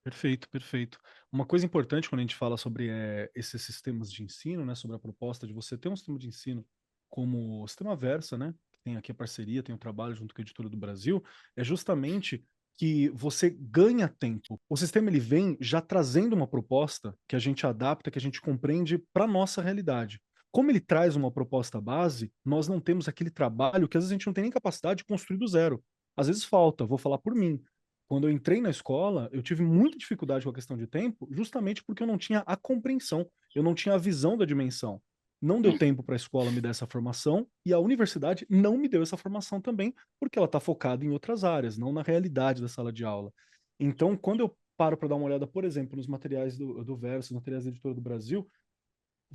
Perfeito, perfeito. Uma coisa importante quando a gente fala sobre esses sistemas de ensino, né, sobre a proposta de você ter um sistema de ensino como o Sistema Versa, né, que tem aqui a parceria, tem o trabalho junto com a Editora do Brasil, é justamente que você ganha tempo. O sistema ele vem já trazendo uma proposta que a gente adapta, que a gente compreende para nossa realidade. Como ele traz uma proposta base, nós não temos aquele trabalho que às vezes a gente não tem nem capacidade de construir do zero. Às vezes falta, vou falar por mim. Quando eu entrei na escola, eu tive muita dificuldade com a questão de tempo, justamente porque eu não tinha a compreensão, eu não tinha a visão da dimensão. Não deu tempo para a escola me dar essa formação e a universidade não me deu essa formação também, porque ela está focada em outras áreas, não na realidade da sala de aula. Então, quando eu paro para dar uma olhada, por exemplo, nos materiais do Verso, nos materiais da Editora do Brasil,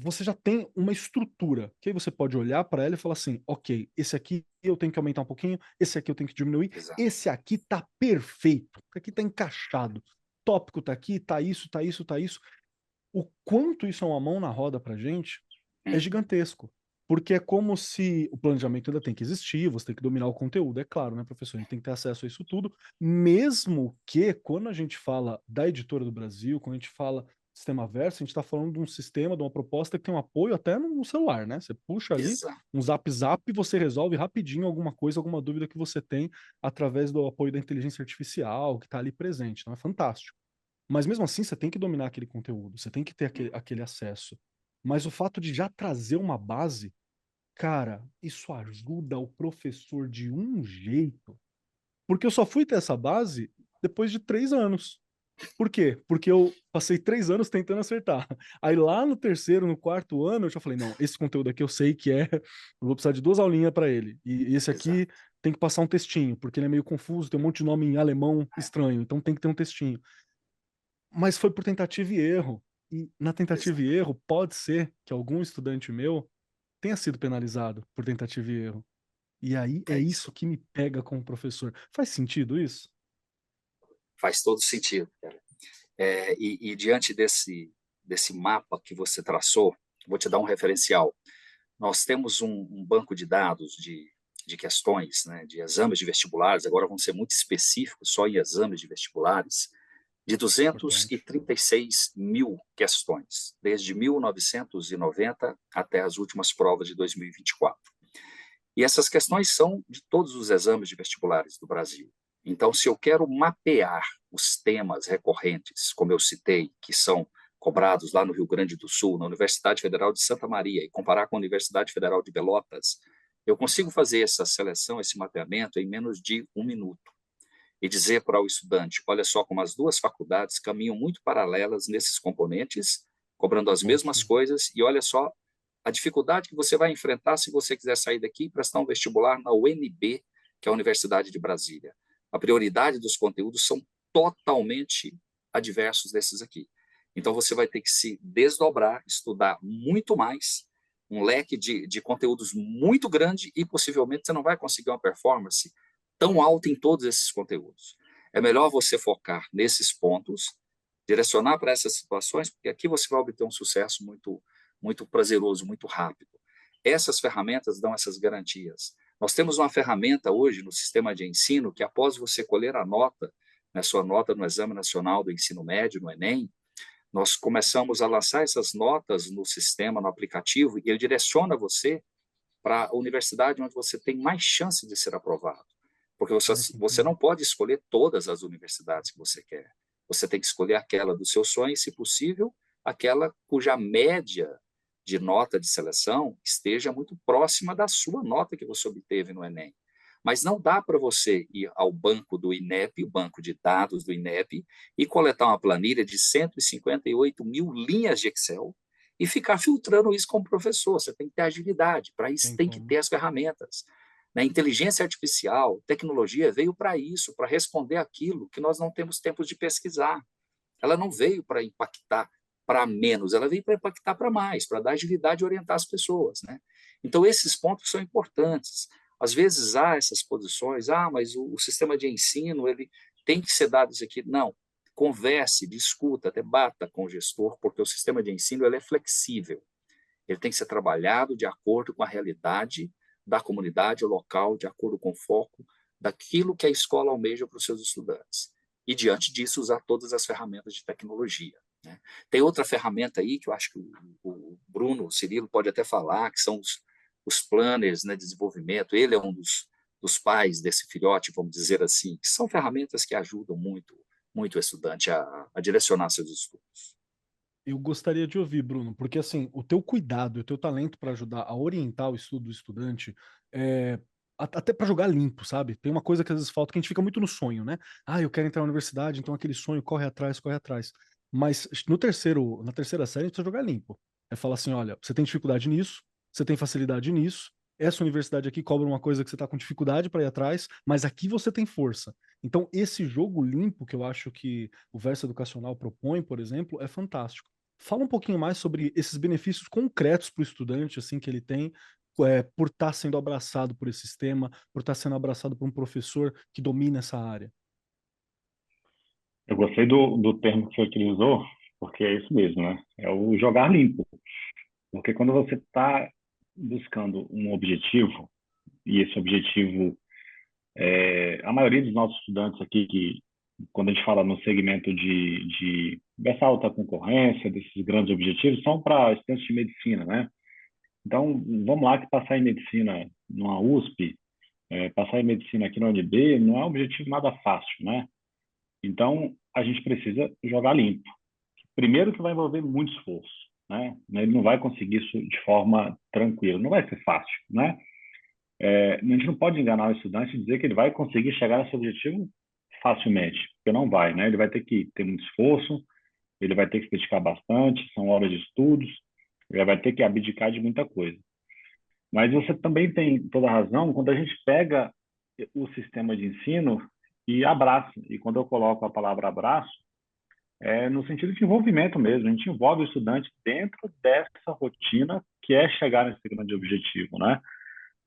você já tem uma estrutura, que aí você pode olhar para ela e falar assim, ok, esse aqui eu tenho que aumentar um pouquinho, esse aqui eu tenho que diminuir, Exato. esse aqui tá perfeito, esse aqui tá encaixado, tópico tá aqui, tá isso, tá isso, tá isso. O quanto isso é uma mão na roda pra gente é gigantesco, porque é como se o planejamento ainda tem que existir, você tem que dominar o conteúdo, é claro, né, professor? A gente tem que ter acesso a isso tudo, mesmo que quando a gente fala da Editora do Brasil, quando a gente fala Sistema Verso, a gente está falando de um sistema, de uma proposta que tem um apoio até no celular, né? Você puxa ali Exato. um zap e você resolve rapidinho alguma coisa, alguma dúvida que você tem através do apoio da inteligência artificial que está ali presente. Então é fantástico. Mas mesmo assim, você tem que dominar aquele conteúdo, você tem que ter aquele acesso. Mas o fato de já trazer uma base, cara, isso ajuda o professor de um jeito. Porque eu só fui ter essa base depois de 3 anos. Por quê? Porque eu passei 3 anos tentando acertar. Aí lá no terceiro, no quarto ano, eu já falei, não, esse conteúdo aqui eu sei que eu vou precisar de 2 aulinhas para ele. E esse aqui Exato. tem que passar um textinho, porque ele é meio confuso, tem um monte de nome em alemão estranho, então tem que ter um textinho. Mas foi por tentativa e erro. E na tentativa Exato. e erro, pode ser que algum estudante meu tenha sido penalizado por tentativa e erro. E aí é É isso isso. que me pega como professor. Faz sentido isso? Faz todo sentido, cara. E diante desse mapa que você traçou, vou te dar um referencial. Nós temos um banco de dados de questões, né, de exames de vestibulares, agora vão ser muito específicos, só em exames de vestibulares, de Importante. 236 mil questões, desde 1990 até as últimas provas de 2024. E essas questões são de todos os exames de vestibulares do Brasil. Então, se eu quero mapear os temas recorrentes, como eu citei, que são cobrados lá no Rio Grande do Sul, na Universidade Federal de Santa Maria, e comparar com a Universidade Federal de Pelotas, eu consigo fazer essa seleção, esse mapeamento, em menos de 1 minuto. E dizer para o estudante, olha só como as duas faculdades caminham muito paralelas nesses componentes, cobrando as mesmas Ótimo. coisas, e olha só a dificuldade que você vai enfrentar se você quiser sair daqui e prestar um vestibular na UNB, que é a Universidade de Brasília. A prioridade dos conteúdos são totalmente adversos desses aqui. Então, você vai ter que se desdobrar, estudar muito mais, um leque de conteúdos muito grande e, possivelmente, você não vai conseguir uma performance tão alta em todos esses conteúdos. É melhor você focar nesses pontos, direcionar para essas situações, porque aqui você vai obter um sucesso muito prazeroso, muito rápido. Essas ferramentas dão essas garantias. Nós temos uma ferramenta hoje no sistema de ensino que, após você colher a nota, né, sua nota no Exame Nacional do Ensino Médio, no Enem, nós começamos a lançar essas notas no sistema, no aplicativo, e ele direciona você para a universidade onde você tem mais chance de ser aprovado. Porque você não pode escolher todas as universidades que você quer. Você tem que escolher aquela do seu sonho e, se possível, aquela cuja média de nota de seleção esteja muito próxima da sua nota que você obteve no Enem. Mas não dá para você ir ao banco do INEP, o banco de dados do INEP, e coletar uma planilha de 158 mil linhas de Excel e ficar filtrando isso como professor. Você tem que ter agilidade, para isso tem que ter as ferramentas. A inteligência artificial, tecnologia veio para isso, para responder aquilo que nós não temos tempo de pesquisar. Ela não veio para impactar para menos, ela veio para impactar para mais, para dar agilidade e orientar as pessoas, né? Então, esses pontos são importantes. Às vezes há essas posições, mas o sistema de ensino ele tem que ser dado isso aqui. Não, converse, discuta, debata com o gestor, porque o sistema de ensino ele é flexível. Ele tem que ser trabalhado de acordo com a realidade da comunidade local, de acordo com o foco daquilo que a escola almeja para os seus estudantes. E, diante disso, usar todas as ferramentas de tecnologia, né? Tem outra ferramenta aí que eu acho que o Bruno, o Cirilo, pode até falar, que são os planners, né, de desenvolvimento. Ele é um dos pais desse filhote, vamos dizer assim, que são ferramentas que ajudam muito o estudante a direcionar seus estudos. Eu gostaria de ouvir, Bruno, porque assim, o teu cuidado, o teu talento para ajudar a orientar o estudo do estudante, é, até para jogar limpo, sabe? Tem uma coisa que às vezes falta, que a gente fica muito no sonho, né? Ah, eu quero entrar na universidade, então aquele sonho corre atrás, corre atrás. Mas na terceira série, a gente precisa jogar limpo. É falar assim, olha, você tem dificuldade nisso, você tem facilidade nisso, essa universidade aqui cobra uma coisa que você está com dificuldade para ir atrás, mas aqui você tem força. Então, esse jogo limpo que eu acho que o Verso Educacional propõe, por exemplo, é fantástico. Fala um pouquinho mais sobre esses benefícios concretos para o estudante, assim, que ele tem, por estar sendo abraçado por esse sistema, por estar sendo abraçado por um professor que domina essa área. Eu gostei do termo que você utilizou, porque é isso mesmo, né? É o jogar limpo. Porque quando você está buscando um objetivo, e esse objetivo, a maioria dos nossos estudantes aqui, que quando a gente fala no segmento dessa alta concorrência, desses grandes objetivos, são para estudantes de medicina, né? Então, vamos lá que passar em medicina numa USP, passar em medicina aqui na UNB, não é um objetivo nada fácil, né? Então, a gente precisa jogar limpo. Primeiro que vai envolver muito esforço, né? Ele não vai conseguir isso de forma tranquila, não vai ser fácil, né? A gente não pode enganar o estudante e dizer que ele vai conseguir chegar nesse objetivo facilmente, porque não vai, né? Ele vai ter que ter muito esforço, ele vai ter que se dedicar bastante, são horas de estudos, ele vai ter que abdicar de muita coisa. Mas você também tem toda a razão quando a gente pega o sistema de ensino e abraça. E quando eu coloco a palavra abraço, é no sentido de envolvimento mesmo. A gente envolve o estudante dentro dessa rotina que é chegar nesse grande objetivo, né?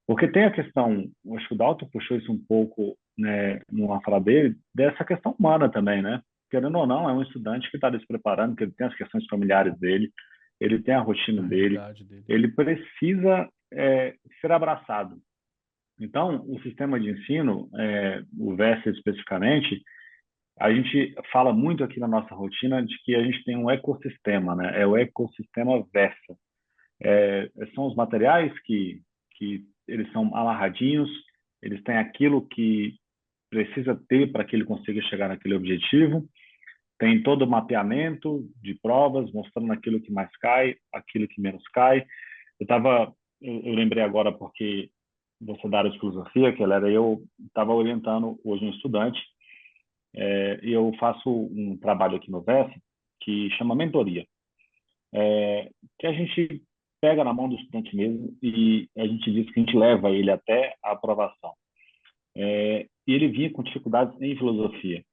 Porque tem a questão, acho que o Dalton puxou isso um pouco, né, numa fala dele, dessa questão humana também, né? Querendo ou não, é um estudante que está se preparando, que ele tem as questões familiares dele, ele tem a rotina dele, ele precisa ser abraçado. Então, o sistema de ensino, o VESA especificamente, a gente fala muito aqui na nossa rotina de que a gente tem um ecossistema, né? É o ecossistema VESA. São os materiais que eles são amarradinhos, eles têm aquilo que precisa ter para que ele consiga chegar naquele objetivo, tem todo o mapeamento de provas, mostrando aquilo que mais cai, aquilo que menos cai. Eu lembrei agora porque você da área de filosofia, que eu estava orientando hoje um estudante, e eu faço um trabalho aqui no VESA que chama mentoria, que a gente pega na mão do estudante mesmo e a gente diz que a gente leva ele até a aprovação. E ele vinha com dificuldades em filosofia.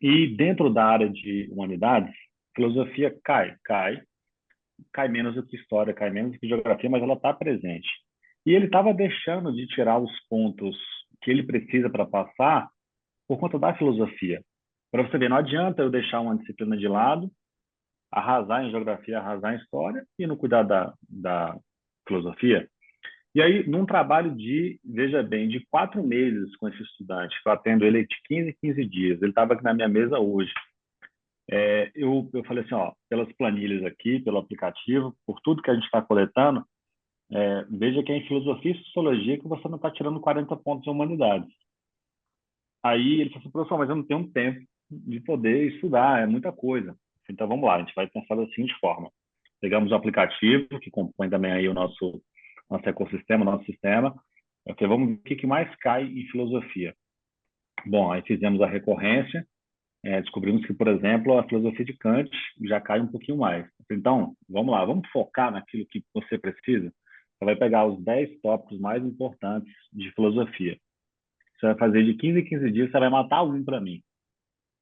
E dentro da área de humanidades, filosofia cai menos do que história, cai menos do que geografia, mas ela está presente. E ele estava deixando de tirar os pontos que ele precisa para passar por conta da filosofia. Para você ver, não adianta eu deixar uma disciplina de lado, arrasar em geografia, arrasar em história e não cuidar da filosofia. E aí, num trabalho veja bem, de 4 meses com esse estudante, que eu atendo ele de 15 em 15 dias, ele estava aqui na minha mesa hoje. Eu falei assim, ó, pelas planilhas aqui, pelo aplicativo, por tudo que a gente está coletando, veja que é em filosofia e sociologia que você não está tirando 40 pontos em humanidades. Aí ele falou assim, professor, mas eu não tenho tempo de poder estudar, é muita coisa. Então vamos lá, a gente vai pensar da seguinte forma. Pegamos o aplicativo, que compõe também aí o nosso ecossistema, nosso sistema. Vamos ver o que mais cai em filosofia. Bom, aí fizemos a recorrência, descobrimos que, por exemplo, a filosofia de Kant já cai um pouquinho mais. Então, vamos lá, vamos focar naquilo que você precisa. Você vai pegar os 10 tópicos mais importantes de filosofia. Você vai fazer de 15 em 15 dias, você vai matar um para mim.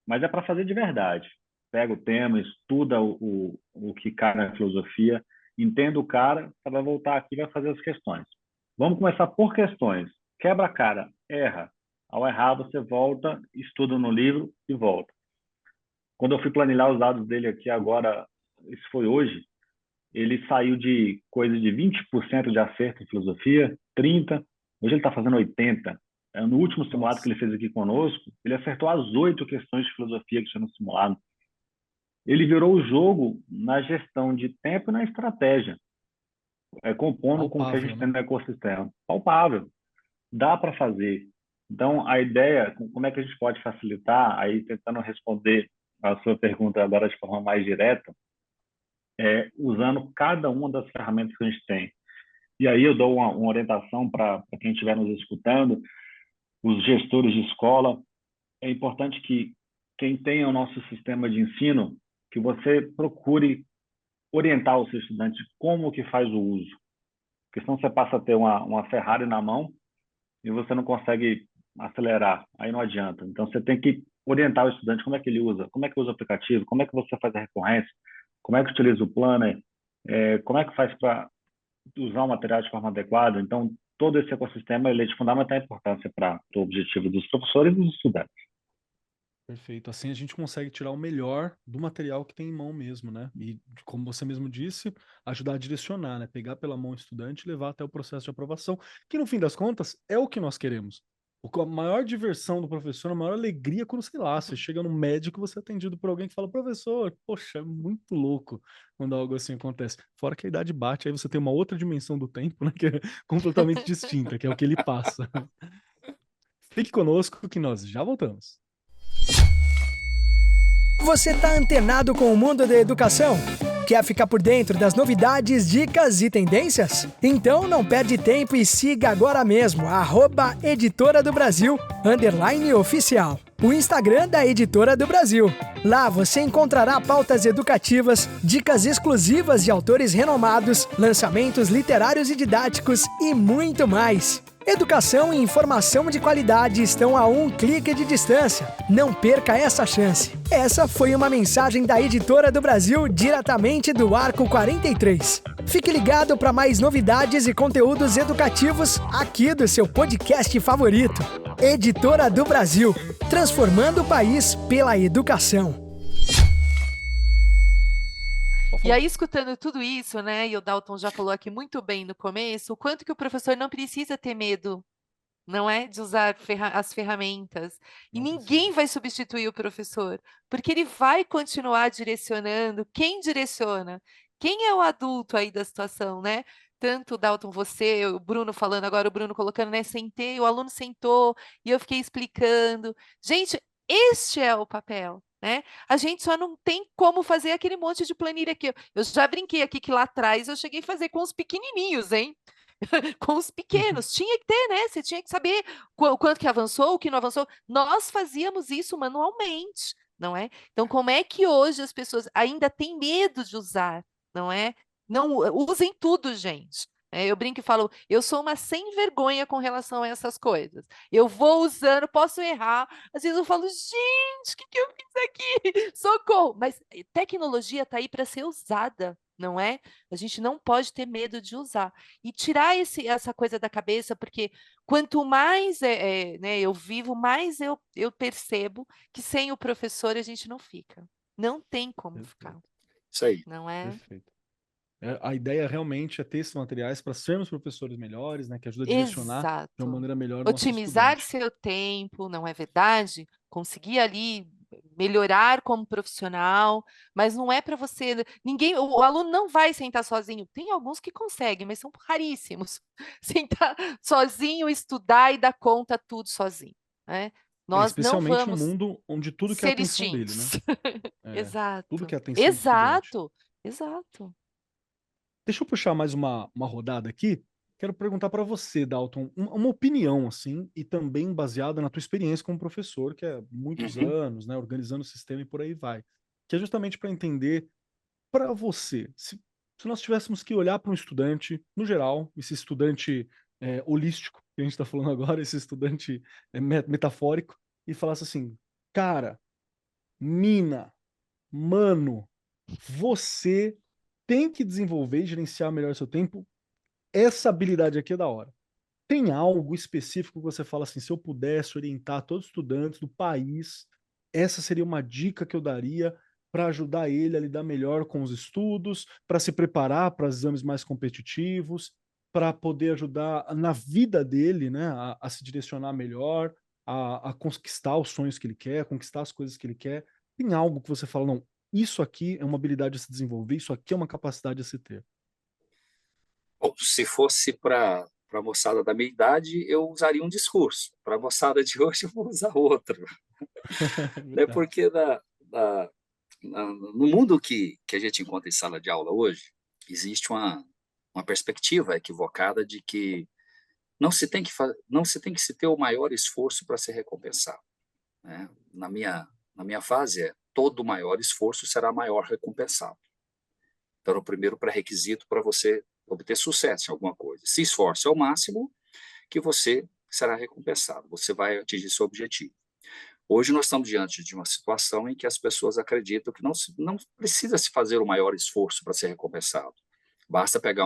Mas é para fazer de verdade. Pega o tema, estuda o que cai na filosofia, entenda o cara, você vai voltar aqui e vai fazer as questões. Vamos começar por questões. Quebra a cara, erra. Ao errar, você volta, estuda no livro e volta. Quando eu fui planilhar os dados dele aqui agora, isso foi hoje, ele saiu de coisa de 20% de acerto em filosofia, 30%, hoje ele está fazendo 80%. No último simulado que ele fez aqui conosco, ele acertou as 8 questões de filosofia que tinha no simulado. Ele virou o jogo na gestão de tempo e na estratégia, compondo com o que a gente tem no ecossistema. Palpável. Dá para fazer. Então, a ideia, como é que a gente pode facilitar, aí tentando responder a sua pergunta agora de forma mais direta, usando cada uma das ferramentas que a gente tem. E aí eu dou uma orientação para quem estiver nos escutando, os gestores de escola. É importante que quem tenha o nosso sistema de ensino, que você procure orientar o seu estudante como que faz o uso. Porque senão você passa a ter uma Ferrari na mão e você não consegue acelerar, aí não adianta. Então você tem que orientar o estudante como é que ele usa, como é que usa o aplicativo, como é que você faz a recorrência, como é que utiliza o planner, como é que faz para usar o material de forma adequada. Então, todo esse ecossistema ele é de fundamental importância para o objetivo dos professores e dos estudantes. Perfeito. Assim a gente consegue tirar o melhor do material que tem em mão mesmo, né? E, como você mesmo disse, ajudar a direcionar, né? Pegar pela mão o estudante e levar até o processo de aprovação, que no fim das contas é o que nós queremos. A maior diversão do professor, a maior alegria é quando, sei lá, você chega no médico e você é atendido por alguém que fala, professor, poxa, é muito louco quando algo assim acontece. Fora que a idade bate, aí você tem uma outra dimensão do tempo, né? Que é completamente distinta, que é o que ele passa. Fique conosco que nós já voltamos. Você está antenado com o mundo da educação? Quer ficar por dentro das novidades, dicas e tendências? Então não perde tempo e siga agora mesmo @Editora do Brasil _oficial, o Instagram da Editora do Brasil. Lá você encontrará pautas educativas, dicas exclusivas de autores renomados, lançamentos literários e didáticos e muito mais. Educação e informação de qualidade estão a um clique de distância. Não perca essa chance. Essa foi uma mensagem da Editora do Brasil diretamente do Arco 43. Fique ligado para mais novidades e conteúdos educativos aqui do seu podcast favorito. Editora do Brasil, transformando o país pela educação. E aí, escutando tudo isso, né, e o Dalton já falou aqui muito bem no começo, o quanto que o professor não precisa ter medo, não é, de usar as ferramentas. E ninguém vai substituir o professor, porque ele vai continuar direcionando. Quem direciona? Quem é o adulto aí da situação, né? Tanto o Dalton, você, o Bruno falando agora, o Bruno colocando, né, sentei, o aluno sentou e eu fiquei explicando. Gente, este é o papel. Né? A gente só não tem como fazer aquele monte de planilha aqui. Eu já brinquei aqui que lá atrás eu cheguei a fazer com os pequenininhos, hein? Com os pequenos. Tinha que ter, né? Você tinha que saber o quanto que avançou, o que não avançou. Nós fazíamos isso manualmente, não é? Então, como é que hoje as pessoas ainda têm medo de usar, não é? Não usem tudo, gente. Eu brinco e falo, eu sou uma sem vergonha com relação a essas coisas. Eu vou usando, posso errar. Às vezes eu falo, gente, o que eu fiz aqui? Socorro! Mas tecnologia está aí para ser usada, não é? A gente não pode ter medo de usar. E tirar essa coisa da cabeça, porque quanto mais né, eu vivo, mais eu percebo que sem o professor a gente não fica. Não tem como ficar. Isso aí. Não é? Perfeito. A ideia realmente é ter esses materiais para sermos professores melhores, né, que ajuda a direcionar Exato. de uma maneira melhor o nosso Otimizar estudante. seu tempo, não é verdade? Conseguir ali melhorar como profissional, mas não é para você. O aluno não vai sentar sozinho. Tem alguns que conseguem, mas são raríssimos. Sentar sozinho, estudar e dar conta tudo sozinho. Né? Nós não especialmente vamos num mundo onde tudo que é a atenção dele, né? Exato. Tudo que é a atenção do estudante. Exato. Deixa eu puxar mais uma rodada aqui. Quero perguntar para você, Dalton, uma opinião, assim, e também baseada na tua experiência como professor, que é muitos anos, né, organizando o sistema e por aí vai. Que é justamente para entender, para você, se nós tivéssemos que olhar para um estudante, no geral, esse estudante holístico, que a gente está falando agora, esse estudante metafórico, e falasse assim, cara, mina, mano, você tem que desenvolver e gerenciar melhor seu tempo. Essa habilidade aqui é da hora. Tem algo específico que você fala assim, se eu pudesse orientar todos os estudantes do país, essa seria uma dica que eu daria para ajudar ele a lidar melhor com os estudos, para se preparar para exames mais competitivos, para poder ajudar na vida dele, né, a se direcionar melhor, a conquistar os sonhos que ele quer, conquistar as coisas que ele quer? Tem algo que você fala, não, isso aqui é uma habilidade a se desenvolver, isso aqui é uma capacidade a se ter? Bom, se fosse para a moçada da minha idade, eu usaria um discurso. Para a moçada de hoje, eu vou usar outro. É Né? verdade. Porque no mundo que a gente encontra em sala de aula hoje, existe uma perspectiva equivocada de que não se tem que se ter o maior esforço para ser recompensado. Né? Na minha fase, todo maior esforço será maior recompensado. Então, é o primeiro pré-requisito para você obter sucesso em alguma coisa. Se esforce ao máximo, que você será recompensado, você vai atingir seu objetivo. Hoje nós estamos diante de uma situação em que as pessoas acreditam que não precisa se fazer o maior esforço para ser recompensado. Basta pegar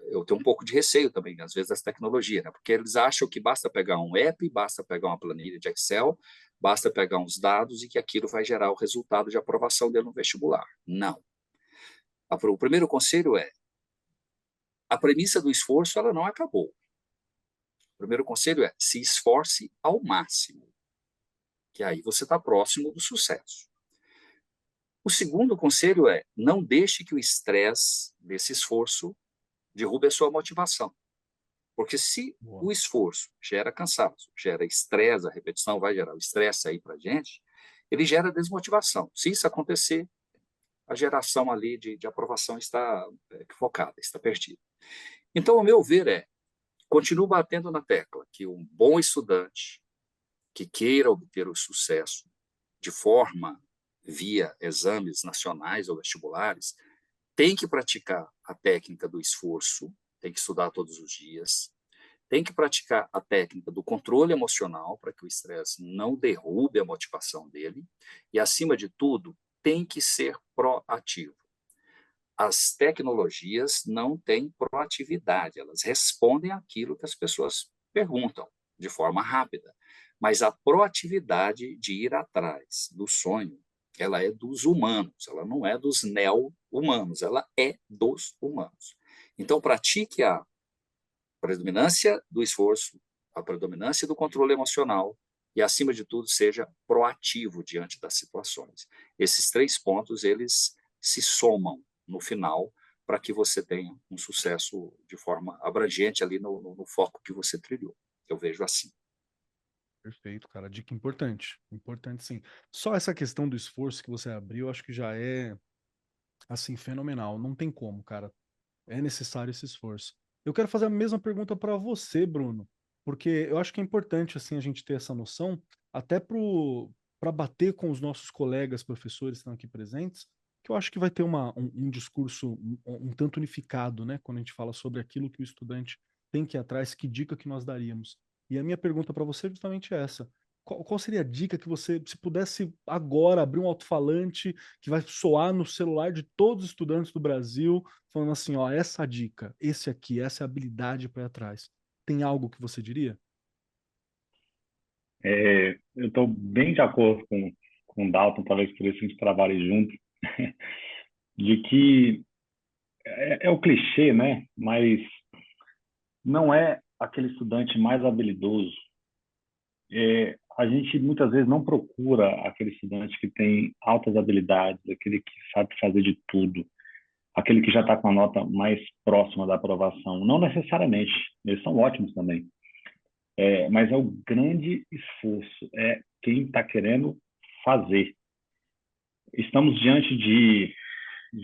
eu tenho um pouco de receio também, às vezes, das tecnologias, né? Porque eles acham que basta pegar um app, basta pegar uma planilha de Excel, basta pegar uns dados e que aquilo vai gerar o resultado de aprovação dele no vestibular. Não. O primeiro conselho é: a premissa do esforço ela não acabou. O primeiro conselho é: se esforce ao máximo, que aí você está próximo do sucesso. O segundo conselho é: não deixe que o estresse desse esforço derrube a sua motivação. Porque se o esforço gera cansaço, gera estresse, a repetição vai gerar o estresse aí para a gente, ele gera desmotivação. Se isso acontecer, a geração ali de aprovação está equivocada, está perdida. Então, o meu ver continuo batendo na tecla que um bom estudante que queira obter o sucesso de forma via exames nacionais ou vestibulares, tem que praticar a técnica do esforço, tem que estudar todos os dias, tem que praticar a técnica do controle emocional para que o estresse não derrube a motivação dele e, acima de tudo, tem que ser proativo. As tecnologias não têm proatividade, elas respondem àquilo que as pessoas perguntam de forma rápida, mas a proatividade de ir atrás do sonho, ela é dos humanos, ela não é dos neo-humanos, ela é dos humanos. Então, pratique a predominância do esforço, a predominância do controle emocional e, acima de tudo, seja proativo diante das situações. Esses 3 pontos, eles se somam no final para que você tenha um sucesso de forma abrangente ali no foco que você trilhou. Eu vejo assim. Perfeito, cara. Dica importante. Importante, sim. Só essa questão do esforço que você abriu, acho que já é, assim, fenomenal. Não tem como, cara. É necessário esse esforço. Eu quero fazer a mesma pergunta para você, Bruno, porque eu acho que é importante, assim, a gente ter essa noção, até para bater com os nossos colegas professores que estão aqui presentes, que eu acho que vai ter um discurso um tanto unificado, né, quando a gente fala sobre aquilo que o estudante tem que ir atrás, que dica que nós daríamos. E a minha pergunta para você é justamente essa. Qual seria a dica que você, se pudesse agora abrir um alto-falante que vai soar no celular de todos os estudantes do Brasil, falando assim, ó, essa dica, esse aqui, essa é a habilidade para ir atrás. Tem algo que você diria? Eu estou bem de acordo com o Dalton, talvez por isso a gente trabalhe junto, de que é o clichê, né? Mas não é aquele estudante mais habilidoso. A gente muitas vezes não procura aquele estudante que tem altas habilidades, aquele que sabe fazer de tudo, aquele que já está com a nota mais próxima da aprovação. Não necessariamente, eles são ótimos também. Mas é o grande esforço, é quem está querendo fazer. Estamos diante de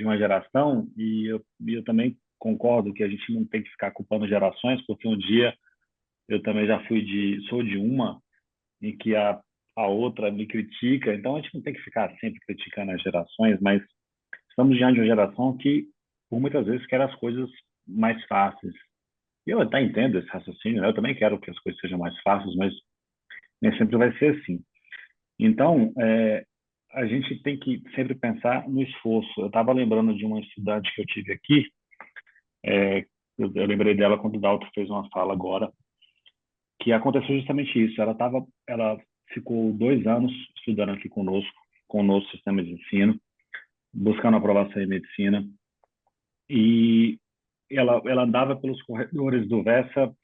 uma geração, e eu também concordo que a gente não tem que ficar culpando gerações, porque um dia eu também já sou de uma em que a outra me critica, então a gente não tem que ficar sempre criticando as gerações, mas estamos diante de uma geração que, por muitas vezes, quer as coisas mais fáceis. E eu até entendo esse raciocínio, né? Eu também quero que as coisas sejam mais fáceis, mas nem sempre vai ser assim. Então, a gente tem que sempre pensar no esforço. Eu estava lembrando de uma estudante que eu tive aqui, eu lembrei dela quando o Dalton fez uma fala agora, que aconteceu justamente isso. Ela ficou 2 anos estudando aqui conosco, com o nosso sistema de ensino, buscando aprovação em medicina, e ela andava pelos corredores do Vessa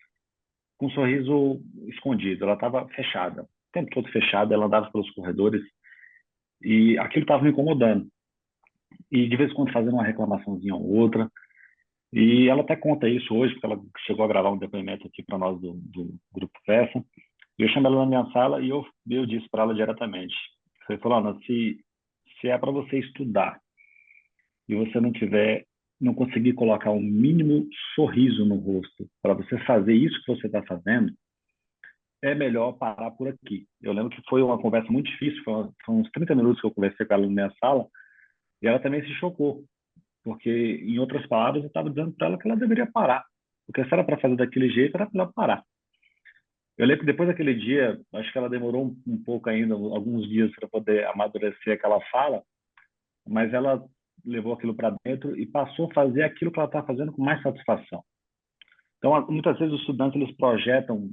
com um sorriso escondido, ela estava fechada, o tempo todo fechada, ela andava pelos corredores, e aquilo estava me incomodando. E de vez em quando fazendo uma reclamaçãozinha ou outra. E ela até conta isso hoje, porque ela chegou a gravar um depoimento aqui para nós do Grupo Versa. E eu chamei ela na minha sala e eu disse para ela diretamente. Você falou, Ana, se é para você estudar e você não conseguir colocar um mínimo sorriso no rosto para você fazer isso que você está fazendo, é melhor parar por aqui. Eu lembro que foi uma conversa muito difícil, foram uns 30 minutos que eu conversei com ela na minha sala, e ela também se chocou, porque, em outras palavras, eu estava dizendo para ela que ela deveria parar, porque se era para fazer daquele jeito, era para ela parar. Eu lembro que depois daquele dia, acho que ela demorou um pouco ainda, alguns dias para poder amadurecer aquela fala, mas ela levou aquilo para dentro e passou a fazer aquilo que ela está fazendo com mais satisfação. Então, muitas vezes os estudantes eles projetam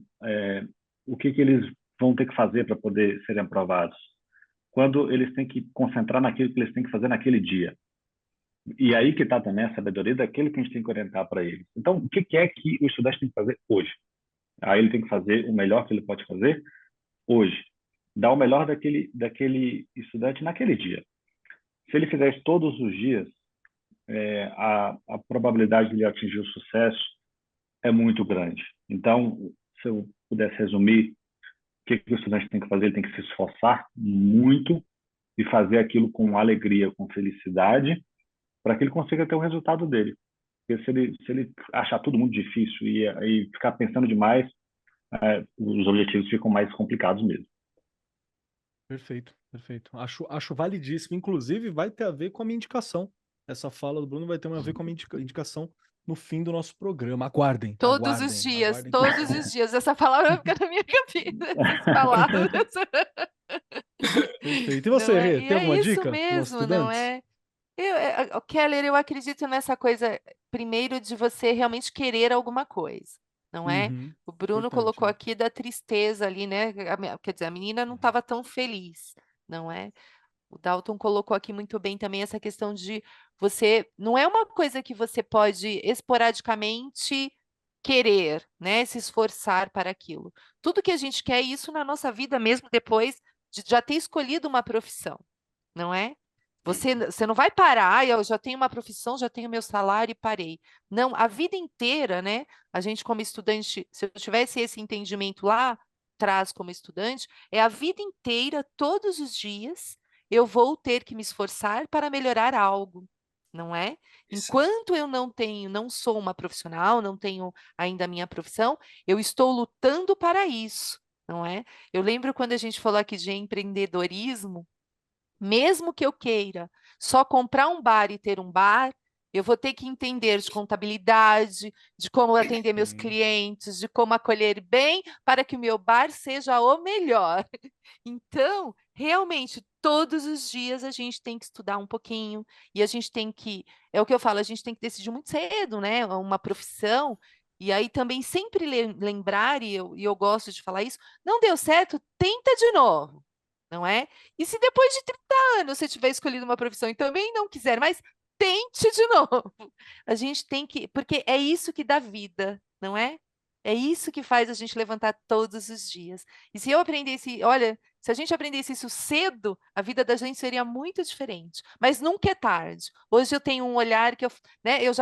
o que eles vão ter que fazer para poder serem aprovados, quando eles têm que concentrar naquilo que eles têm que fazer naquele dia. E aí que está também a sabedoria daquilo que a gente tem que orientar para eles. Então, o que é que o estudante tem que fazer hoje? Aí ele tem que fazer o melhor que ele pode fazer hoje. Dar o melhor daquele estudante naquele dia. Se ele fizer isso todos os dias, a probabilidade de ele atingir o sucesso é muito grande. Então, se eu pudesse resumir, o que o estudante tem que fazer? Ele tem que se esforçar muito e fazer aquilo com alegria, com felicidade, para que ele consiga ter o resultado dele. Porque se ele achar tudo muito difícil e ficar pensando demais, os objetivos ficam mais complicados mesmo. Perfeito, perfeito. Acho validíssimo. Inclusive, vai ter a ver com a minha indicação. Essa fala do Bruno vai ter a ver com a minha indicação no fim do nosso programa. Aguardem. Todos os dias, todos os dias. Essa palavra fica na minha cabeça. Essas palavras. Perfeito. E você, Rê, tem alguma dica para os mesmo, estudantes? não é? Keller, eu acredito nessa coisa, primeiro, de você realmente querer alguma coisa, não é? O Bruno colocou aqui da tristeza ali, né? Quer dizer, a menina não estava tão feliz, não é? O Dalton colocou aqui muito bem também essa questão de você, não é uma coisa que você pode esporadicamente querer, né? Se esforçar para aquilo. Tudo que a gente quer é isso na nossa vida mesmo depois de já ter escolhido uma profissão, não é? Você não vai parar, eu já tenho uma profissão, já tenho meu salário e parei. Não, a vida inteira, né? A gente como estudante, se eu tivesse esse entendimento lá atrás como estudante, é a vida inteira, todos os dias, eu vou ter que me esforçar para melhorar algo, não é? Enquanto eu não sou uma profissional, não tenho ainda a minha profissão, eu estou lutando para isso, não é? Eu lembro quando a gente falou aqui de empreendedorismo, mesmo que eu queira só comprar um bar e ter um bar, eu vou ter que entender de contabilidade, de como atender meus clientes, de como acolher bem para que o meu bar seja o melhor. Então, realmente, todos os dias a gente tem que estudar um pouquinho e a gente tem que, é o que eu falo, a gente tem que decidir muito cedo, né? Uma profissão. E aí também sempre lembrar, e eu gosto de falar isso, não deu certo, tenta de novo. Não é? E se depois de 30 anos você tiver escolhido uma profissão e também não quiser mais, tente de novo. A gente tem que, porque é isso que dá vida, não é? É isso que faz a gente levantar todos os dias. E se eu aprendesse, olha, se a gente aprendesse isso cedo, a vida da gente seria muito diferente. Mas nunca é tarde. Hoje eu tenho um olhar que eu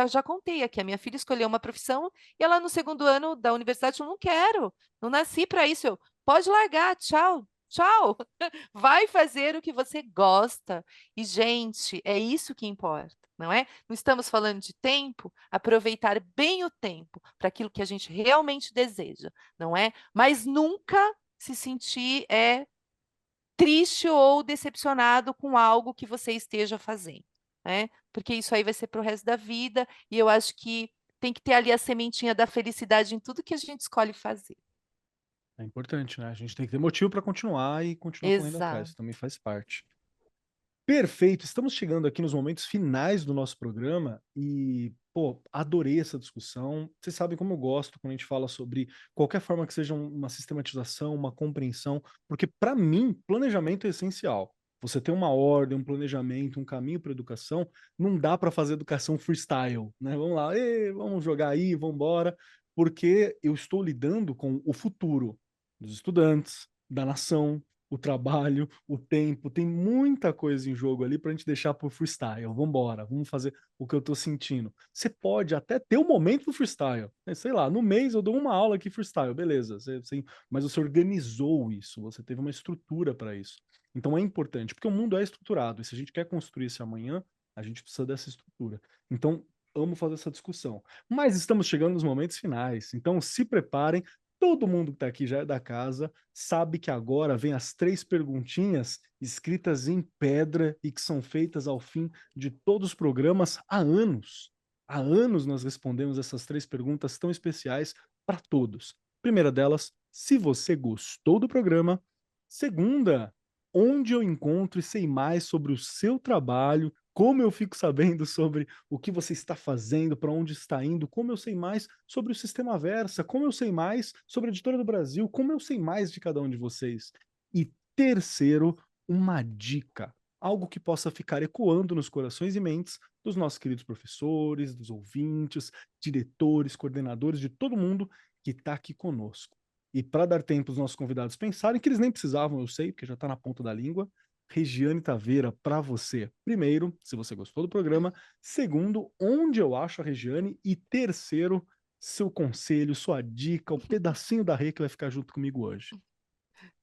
já contei aqui, a minha filha escolheu uma profissão e ela no segundo ano da universidade falou, não quero, não nasci para isso. Pode largar, tchau. Tchau! Vai fazer o que você gosta. E, gente, é isso que importa, não é? Não estamos falando de tempo, aproveitar bem o tempo para aquilo que a gente realmente deseja, não é? Mas nunca se sentir triste ou decepcionado com algo que você esteja fazendo, né? Porque isso aí vai ser para o resto da vida e eu acho que tem que ter ali a sementinha da felicidade em tudo que a gente escolhe fazer. É importante, né? A gente tem que ter motivo para continuar e continuar correndo atrás. Exato. Também faz parte. Perfeito. Estamos chegando aqui nos momentos finais do nosso programa e, pô, adorei essa discussão. Vocês sabem como eu gosto quando a gente fala sobre qualquer forma que seja uma sistematização, uma compreensão, porque para mim, planejamento é essencial. Você tem uma ordem, um planejamento, um caminho para educação, não dá para fazer educação freestyle, né? Vamos lá, vamos jogar aí, vamos embora, porque eu estou lidando com o futuro dos estudantes, da nação, o trabalho, o tempo, tem muita coisa em jogo ali para a gente deixar por freestyle. Vamos embora, vamos fazer o que eu estou sentindo. Você pode até ter um momento do freestyle, né? Sei lá, no mês eu dou uma aula aqui freestyle, beleza, mas você organizou isso, você teve uma estrutura para isso. Então é importante, porque o mundo é estruturado, e se a gente quer construir esse amanhã, a gente precisa dessa estrutura. Então, amo fazer essa discussão. Mas estamos chegando nos momentos finais, então se preparem. Todo mundo que está aqui já é da casa, sabe que agora vem as 3 perguntinhas escritas em pedra e que são feitas ao fim de todos os programas há anos. Há anos nós respondemos essas 3 perguntas tão especiais para todos. Primeira delas, se você gostou do programa. Segunda, onde eu encontro e sei mais sobre o seu trabalho, como eu fico sabendo sobre o que você está fazendo, para onde está indo, como eu sei mais sobre o Sistema Versa, como eu sei mais sobre a Editora do Brasil, como eu sei mais de cada um de vocês. E terceiro, uma dica, algo que possa ficar ecoando nos corações e mentes dos nossos queridos professores, dos ouvintes, diretores, coordenadores, de todo mundo que está aqui conosco. E para dar tempo aos nossos convidados pensarem, que eles nem precisavam, eu sei, porque já está na ponta da língua, Regiane Taveira, para você. Primeiro, se você gostou do programa. Segundo, onde eu acho a Regiane. E terceiro, seu conselho, sua dica, o pedacinho da Rê que vai ficar junto comigo hoje.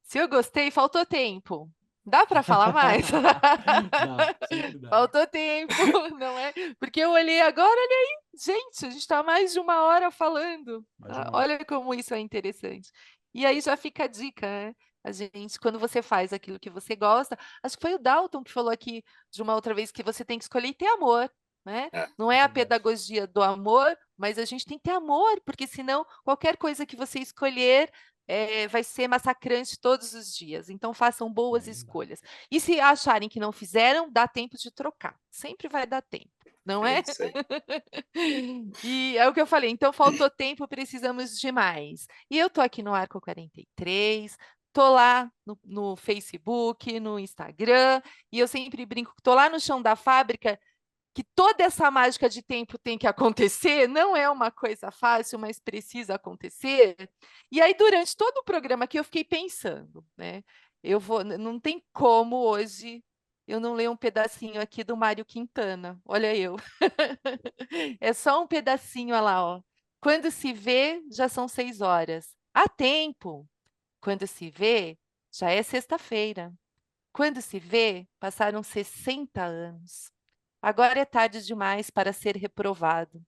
Se eu gostei, faltou tempo. Dá para falar mais? Dá, sempre dá. Faltou tempo, não é? Porque eu olhei agora, olha aí, gente, a gente está mais de 1 hora falando. Olha como isso é interessante. E aí já fica a dica, né? A gente, quando você faz aquilo que você gosta, acho que foi o Dalton que falou aqui de uma outra vez que você tem que escolher e ter amor, né? Não é a pedagogia do amor, mas a gente tem que ter amor, porque senão qualquer coisa que você escolher vai ser massacrante todos os dias. Então, façam boas escolhas. E se acharem que não fizeram, dá tempo de trocar. Sempre vai dar tempo, não é? Isso aí. E é o que eu falei. Então, faltou tempo, precisamos de mais. E eu tô aqui no Arco 43, tô lá no Facebook, no Instagram, e eu sempre brinco que tô lá no chão da fábrica, que toda essa mágica de tempo tem que acontecer, não é uma coisa fácil, mas precisa acontecer. E aí, durante todo o programa aqui, eu fiquei pensando, né? Não tem como hoje eu não ler um pedacinho aqui do Mário Quintana. Olha eu. É só um pedacinho, olha lá, ó. Quando se vê, já são 6 horas. Há tempo. Quando se vê, já é sexta-feira. Quando se vê, passaram 60 anos. Agora é tarde demais para ser reprovado.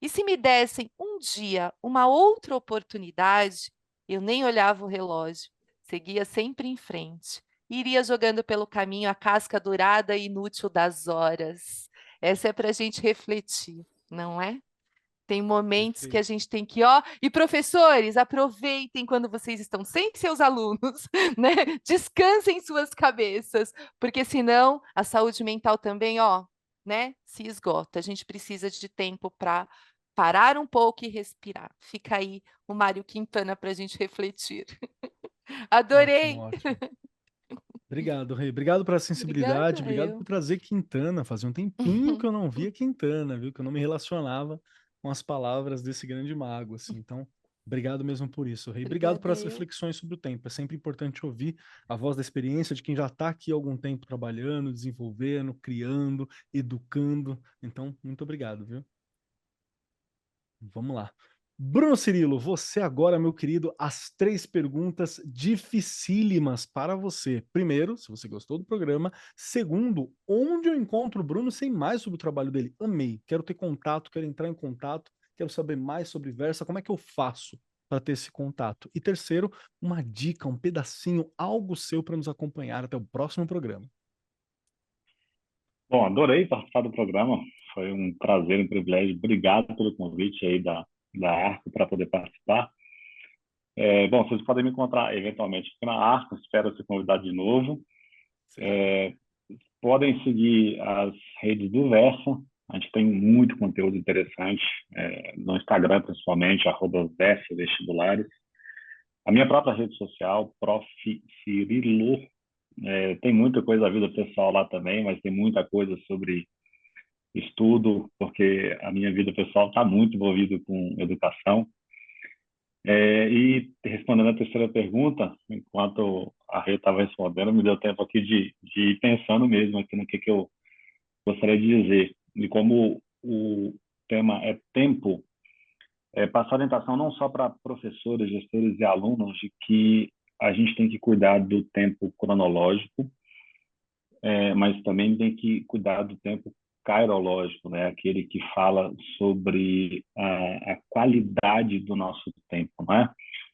E se me dessem um dia uma outra oportunidade, eu nem olhava o relógio, seguia sempre em frente, iria jogando pelo caminho a casca dourada e inútil das horas. Essa é para a gente refletir, não é? Tem momentos que a gente tem que, e professores, aproveitem quando vocês estão sem seus alunos, né? Descansem suas cabeças, porque senão a saúde mental também, né? Se esgota. A gente precisa de tempo para parar um pouco e respirar. Fica aí o Mário Quintana para a gente refletir. Adorei! Ótimo. Obrigado, Rei. Obrigado pela sensibilidade, obrigado por trazer Quintana. Fazia um tempinho que eu não via Quintana, viu? Que eu não me relacionava com as palavras desse grande mago, assim. Então, obrigado mesmo por isso, Rei. Obrigado pelas reflexões sobre o tempo. É sempre importante ouvir a voz da experiência de quem já está aqui há algum tempo trabalhando, desenvolvendo, criando, educando. Então, muito obrigado, viu? Vamos lá. Bruno Cirilo, você agora, meu querido, as 3 perguntas dificílimas para você. Primeiro, se você gostou do programa. Segundo, onde eu encontro o Bruno? Sei mais sobre o trabalho dele. Amei. Quero ter contato, quero entrar em contato, quero saber mais sobre Versa. Como é que eu faço para ter esse contato? E terceiro, uma dica, um pedacinho, algo seu para nos acompanhar até o próximo programa. Bom, adorei participar do programa. Foi um prazer, um privilégio. Obrigado pelo convite aí da Arco para poder participar. Bom, vocês podem me encontrar eventualmente aqui na Arco. Espero ser convidado de novo. Podem seguir as redes do Versa. A gente tem muito conteúdo interessante no Instagram, principalmente, @VersaVestibulares. A minha própria rede social, Prof. Cirilo, Tem muita coisa da vida pessoal lá também, mas tem muita coisa sobre estudo, porque a minha vida pessoal está muito envolvida com educação. E respondendo a terceira pergunta, enquanto a Rê estava respondendo, me deu tempo aqui de ir pensando mesmo aqui no que eu gostaria de dizer. E como o tema é tempo, passar orientação não só para professores, gestores e alunos, de que a gente tem que cuidar do tempo cronológico, mas também tem que cuidar do tempo cairológico, né? Aquele que fala sobre a qualidade do nosso tempo, né?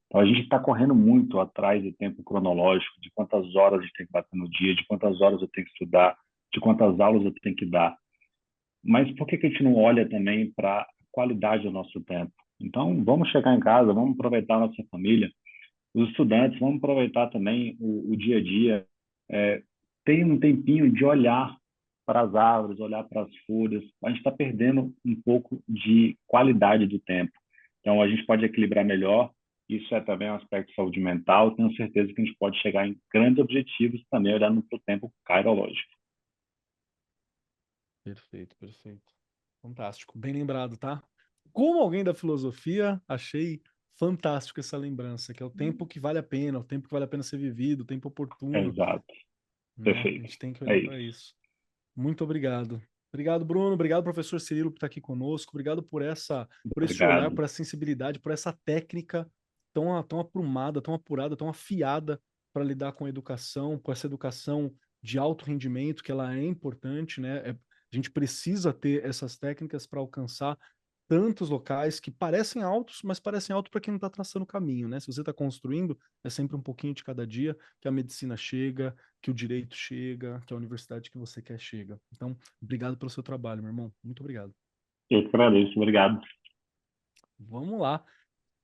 Então, a gente está correndo muito atrás do tempo cronológico, de quantas horas a gente tem que bater no dia, de quantas horas eu tenho que estudar, de quantas aulas eu tenho que dar. Mas por que a gente não olha também para a qualidade do nosso tempo? Então, vamos chegar em casa, vamos aproveitar a nossa família, os estudantes, vamos aproveitar também o dia a dia, tem um tempinho de olhar para as árvores, olhar para as folhas. A gente está perdendo um pouco de qualidade do tempo. Então, a gente pode equilibrar melhor. Isso é também um aspecto de saúde mental. Tenho certeza que a gente pode chegar em grandes objetivos também olhando para o tempo cairológico. Perfeito, perfeito. Fantástico. Bem lembrado, tá? Como alguém da filosofia, achei fantástico essa lembrança, que é o tempo que vale a pena, o tempo que vale a pena ser vivido, o tempo oportuno. Exato. Né? Perfeito. A gente tem que olhar para isso. isso. Muito obrigado. Obrigado, Bruno. Obrigado, professor Cirilo, por estar aqui conosco. Obrigado por esse olhar, por essa sensibilidade, por essa técnica tão aprumada, tão apurada, tão afiada para lidar com a educação, com essa educação de alto rendimento, que ela é importante, né? A gente precisa ter essas técnicas para alcançar tantos locais que parecem altos, mas parecem altos para quem não está traçando o caminho, né? Se você está construindo, é sempre um pouquinho de cada dia que a medicina chega, que o direito chega, que a universidade que você quer chega. Então, obrigado pelo seu trabalho, meu irmão. Muito obrigado. Eu que agradeço. Obrigado. Vamos lá.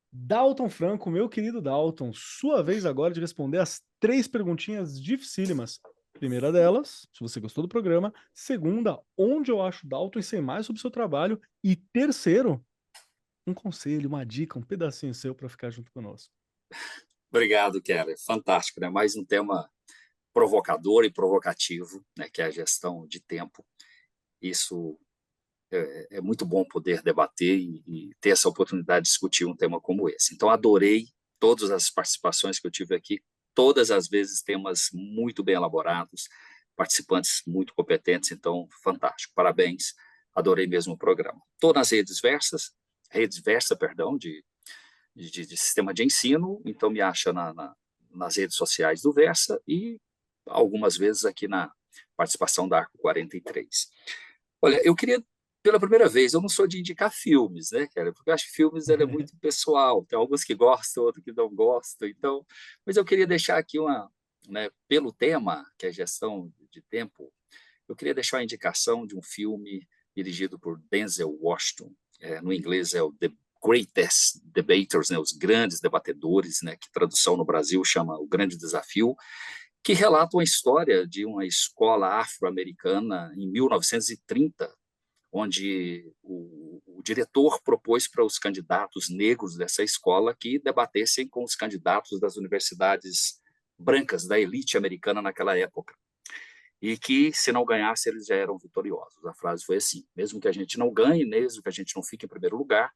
Dalton Franco, meu querido Dalton, sua vez agora de responder as 3 perguntinhas dificílimas. Primeira delas, se você gostou do programa. Segunda, onde eu acho Dalton e sei mais sobre o seu trabalho. E terceiro, um conselho, uma dica, um pedacinho seu para ficar junto conosco. Obrigado, Keller. Fantástico, né? Mais um tema provocador e provocativo, né? Que é a gestão de tempo. Isso é muito bom poder debater e ter essa oportunidade de discutir um tema como esse. Então, adorei todas as participações que eu tive aqui, todas as vezes temas muito bem elaborados, participantes muito competentes, então, fantástico. Parabéns, adorei mesmo o programa. Estou nas redes Versa, de sistema de ensino, então me acha nas redes sociais do Versa e algumas vezes aqui na participação da Arco 43. Olha, eu queria pela primeira vez, eu não sou de indicar filmes, né, cara? Porque eu acho que filmes é muito pessoal. Tem alguns que gostam, outros que não gostam. Então, mas eu queria deixar aqui pelo tema, que é gestão de tempo, eu queria deixar a indicação de um filme dirigido por Denzel Washington. No inglês é o The Greatest Debaters, né, os grandes debatedores, né, que tradução no Brasil chama O Grande Desafio, que relata uma história de uma escola afro-americana em 1930, onde o diretor propôs para os candidatos negros dessa escola que debatessem com os candidatos das universidades brancas, da elite americana naquela época. E que, se não ganhasse, eles já eram vitoriosos. A frase foi assim: mesmo que a gente não ganhe, mesmo que a gente não fique em primeiro lugar,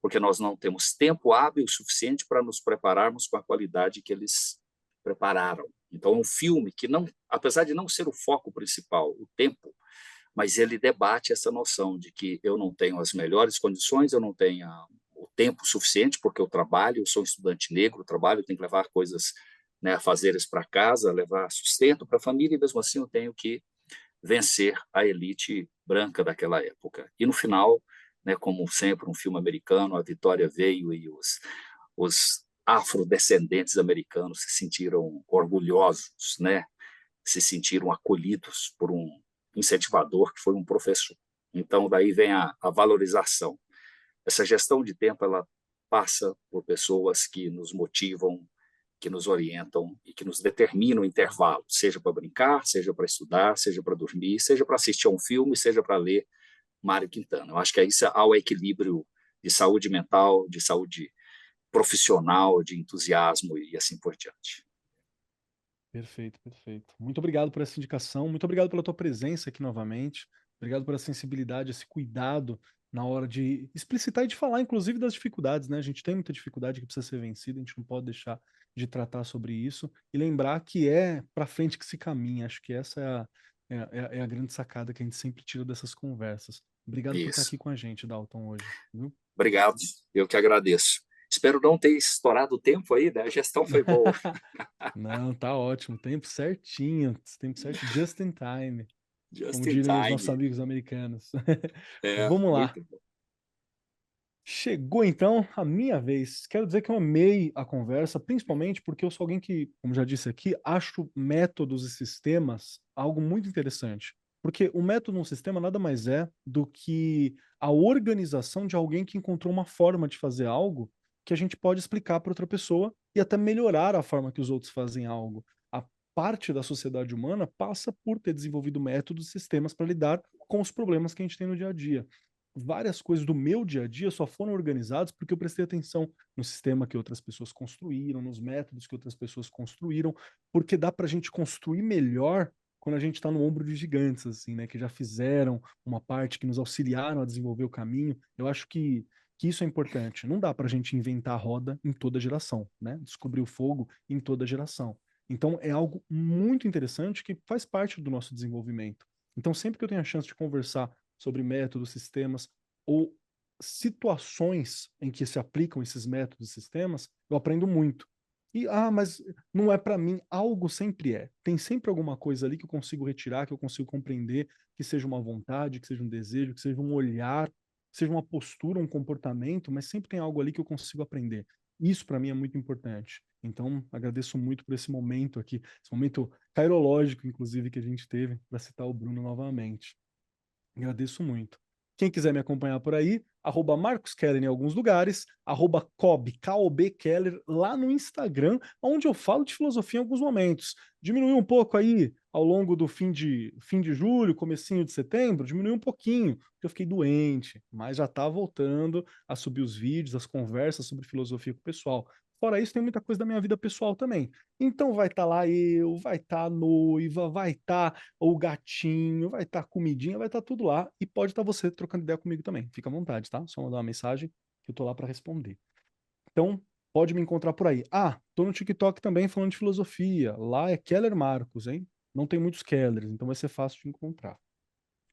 porque nós não temos tempo hábil suficiente para nos prepararmos com a qualidade que eles prepararam. Então, é um filme que, apesar de não ser o foco principal, o tempo, mas ele debate essa noção de que eu não tenho as melhores condições, eu não tenho o tempo suficiente, porque eu trabalho, eu sou um estudante negro, trabalho, tenho que levar coisas, né, afazeres para casa, levar sustento para a família, e mesmo assim eu tenho que vencer a elite branca daquela época. E no final, né, como sempre, um filme americano, a vitória veio e os afrodescendentes americanos se sentiram orgulhosos, né, se sentiram acolhidos por um incentivador que foi um professor. Então, daí vem a valorização. Essa gestão de tempo, ela passa por pessoas que nos motivam, que nos orientam e que nos determinam o intervalo, seja para brincar, seja para estudar, seja para dormir, seja para assistir a um filme, seja para ler Mário Quintana. Eu acho que é isso, ao equilíbrio de saúde mental, de saúde profissional, de entusiasmo e assim por diante. Perfeito, perfeito. Muito obrigado por essa indicação, muito obrigado pela tua presença aqui novamente, obrigado pela sensibilidade, esse cuidado na hora de explicitar e de falar, inclusive, das dificuldades, né? A gente tem muita dificuldade que precisa ser vencida, a gente não pode deixar de tratar sobre isso e lembrar que é para frente que se caminha. Acho que essa é a grande sacada que a gente sempre tira dessas conversas. Obrigado por estar Isso. aqui com a gente, Dalton, hoje, viu? Obrigado, eu que agradeço. Espero não ter estourado o tempo aí, né? A gestão foi boa. Não, tá ótimo, tempo certinho, just in time, como Just in diriam os time. nossos amigos americanos. É, Vamos lá. muito bom. Chegou então a minha vez. Quero dizer que eu amei a conversa, principalmente porque eu sou alguém que, como já disse aqui, acho métodos e sistemas algo muito interessante. Porque o método num sistema nada mais é do que a organização de alguém que encontrou uma forma de fazer algo que a gente pode explicar para outra pessoa e até melhorar a forma que os outros fazem algo. A parte da sociedade humana passa por ter desenvolvido métodos e sistemas para lidar com os problemas que a gente tem no dia a dia. Várias coisas do meu dia a dia só foram organizadas porque eu prestei atenção no sistema que outras pessoas construíram, nos métodos que outras pessoas construíram, porque dá para a gente construir melhor quando a gente está no ombro de gigantes, assim, né, que já fizeram uma parte, que nos auxiliaram a desenvolver o caminho. Eu acho que isso é importante. Não dá para a gente inventar a roda em toda geração, né? Descobrir o fogo em toda geração. Então, é algo muito interessante que faz parte do nosso desenvolvimento. Então, sempre que eu tenho a chance de conversar sobre métodos, sistemas ou situações em que se aplicam esses métodos e sistemas, eu aprendo muito. E, mas não é para mim, algo sempre é. Tem sempre alguma coisa ali que eu consigo retirar, que eu consigo compreender, que seja uma vontade, que seja um desejo, que seja um olhar, que seja uma postura, um comportamento, mas sempre tem algo ali que eu consigo aprender. Isso para mim é muito importante. Então, agradeço muito por esse momento aqui, esse momento cairológico, inclusive, que a gente teve, para citar o Bruno novamente. Agradeço muito. Quem quiser me acompanhar por aí, @MarcosKeller em alguns lugares, @Cobb, K-O-B Keller, lá no Instagram, onde eu falo de filosofia em alguns momentos. Diminuiu um pouco aí ao longo do fim de julho, comecinho de setembro, diminuiu um pouquinho, porque eu fiquei doente, mas já está voltando a subir os vídeos, as conversas sobre filosofia com o pessoal. Fora isso, tem muita coisa da minha vida pessoal também. Então vai estar lá eu, vai estar a noiva, vai estar o gatinho, vai estar comidinha, vai estar tudo lá. E pode estar você trocando ideia comigo também. Fica à vontade, tá? Só mandar uma mensagem que eu tô lá para responder. Então, pode me encontrar por aí. Tô no TikTok também falando de filosofia. Lá é Keller Marcos, hein? Não tem muitos Kellers, então vai ser fácil de encontrar.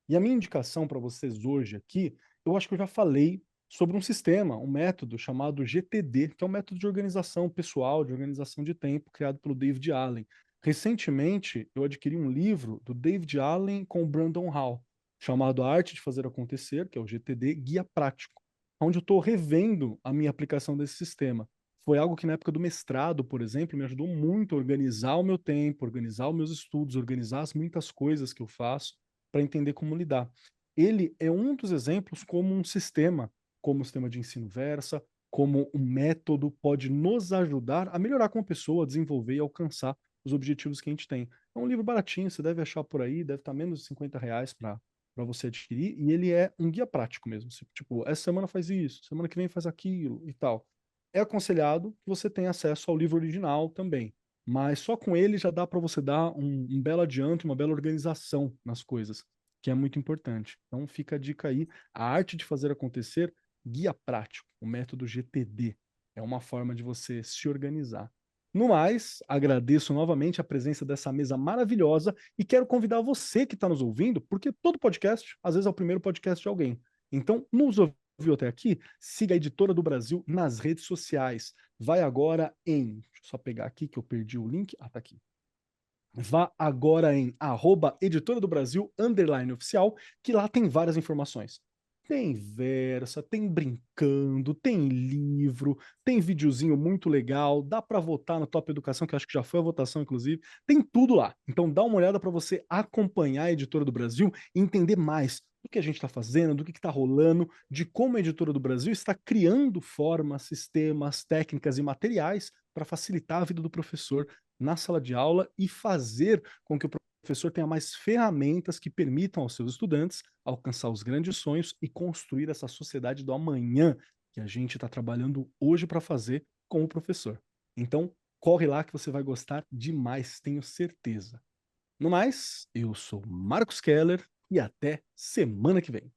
E a minha indicação para vocês hoje aqui, eu acho que eu já falei sobre um sistema, um método chamado GTD, que é um método de organização pessoal, de organização de tempo, criado pelo David Allen. Recentemente, eu adquiri um livro do David Allen com o Brandon Hall, chamado A Arte de Fazer Acontecer, que é o GTD Guia Prático, onde eu estou revendo a minha aplicação desse sistema. Foi algo que na época do mestrado, por exemplo, me ajudou muito a organizar o meu tempo, organizar os meus estudos, organizar as muitas coisas que eu faço para entender como lidar. Ele é um dos exemplos como um sistema, como o sistema de ensino Versa, como um método pode nos ajudar a melhorar como pessoa, a desenvolver e alcançar os objetivos que a gente tem. É um livro baratinho, você deve achar por aí, deve estar menos de R$ 50 para você adquirir, e ele é um guia prático mesmo. Tipo, essa semana faz isso, semana que vem faz aquilo e tal. É aconselhado que você tenha acesso ao livro original também, mas só com ele já dá para você dar um belo adianto, uma bela organização nas coisas, que é muito importante. Então fica a dica aí, A Arte de Fazer Acontecer, guia prático, o método GTD. É uma forma de você se organizar. No mais, agradeço novamente a presença dessa mesa maravilhosa e quero convidar você que está nos ouvindo, porque todo podcast, às vezes, é o primeiro podcast de alguém. Então, nos ouviu até aqui? Siga a Editora do Brasil nas redes sociais. Vai agora em... Deixa eu só pegar aqui que eu perdi o link. Tá aqui. Vá agora em @Editora do Brasil _oficial, que lá tem várias informações. Tem Versa, tem Brincando, tem livro, tem videozinho muito legal, dá para votar no Top Educação, que eu acho que já foi a votação, inclusive. Tem tudo lá. Então dá uma olhada para você acompanhar a Editora do Brasil e entender mais do que a gente está fazendo, do que está rolando, de como a Editora do Brasil está criando formas, sistemas, técnicas e materiais para facilitar a vida do professor na sala de aula e fazer com que o professor tenha mais ferramentas que permitam aos seus estudantes alcançar os grandes sonhos e construir essa sociedade do amanhã que a gente está trabalhando hoje para fazer como professor. Então, corre lá que você vai gostar demais, tenho certeza. No mais, eu sou Marcos Keller e até semana que vem.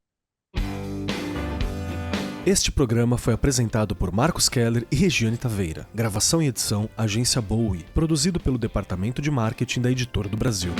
Este programa foi apresentado por Marcos Keller e Regiane Taveira. Gravação e edição, Agência Bowie. Produzido pelo Departamento de Marketing da Editora do Brasil.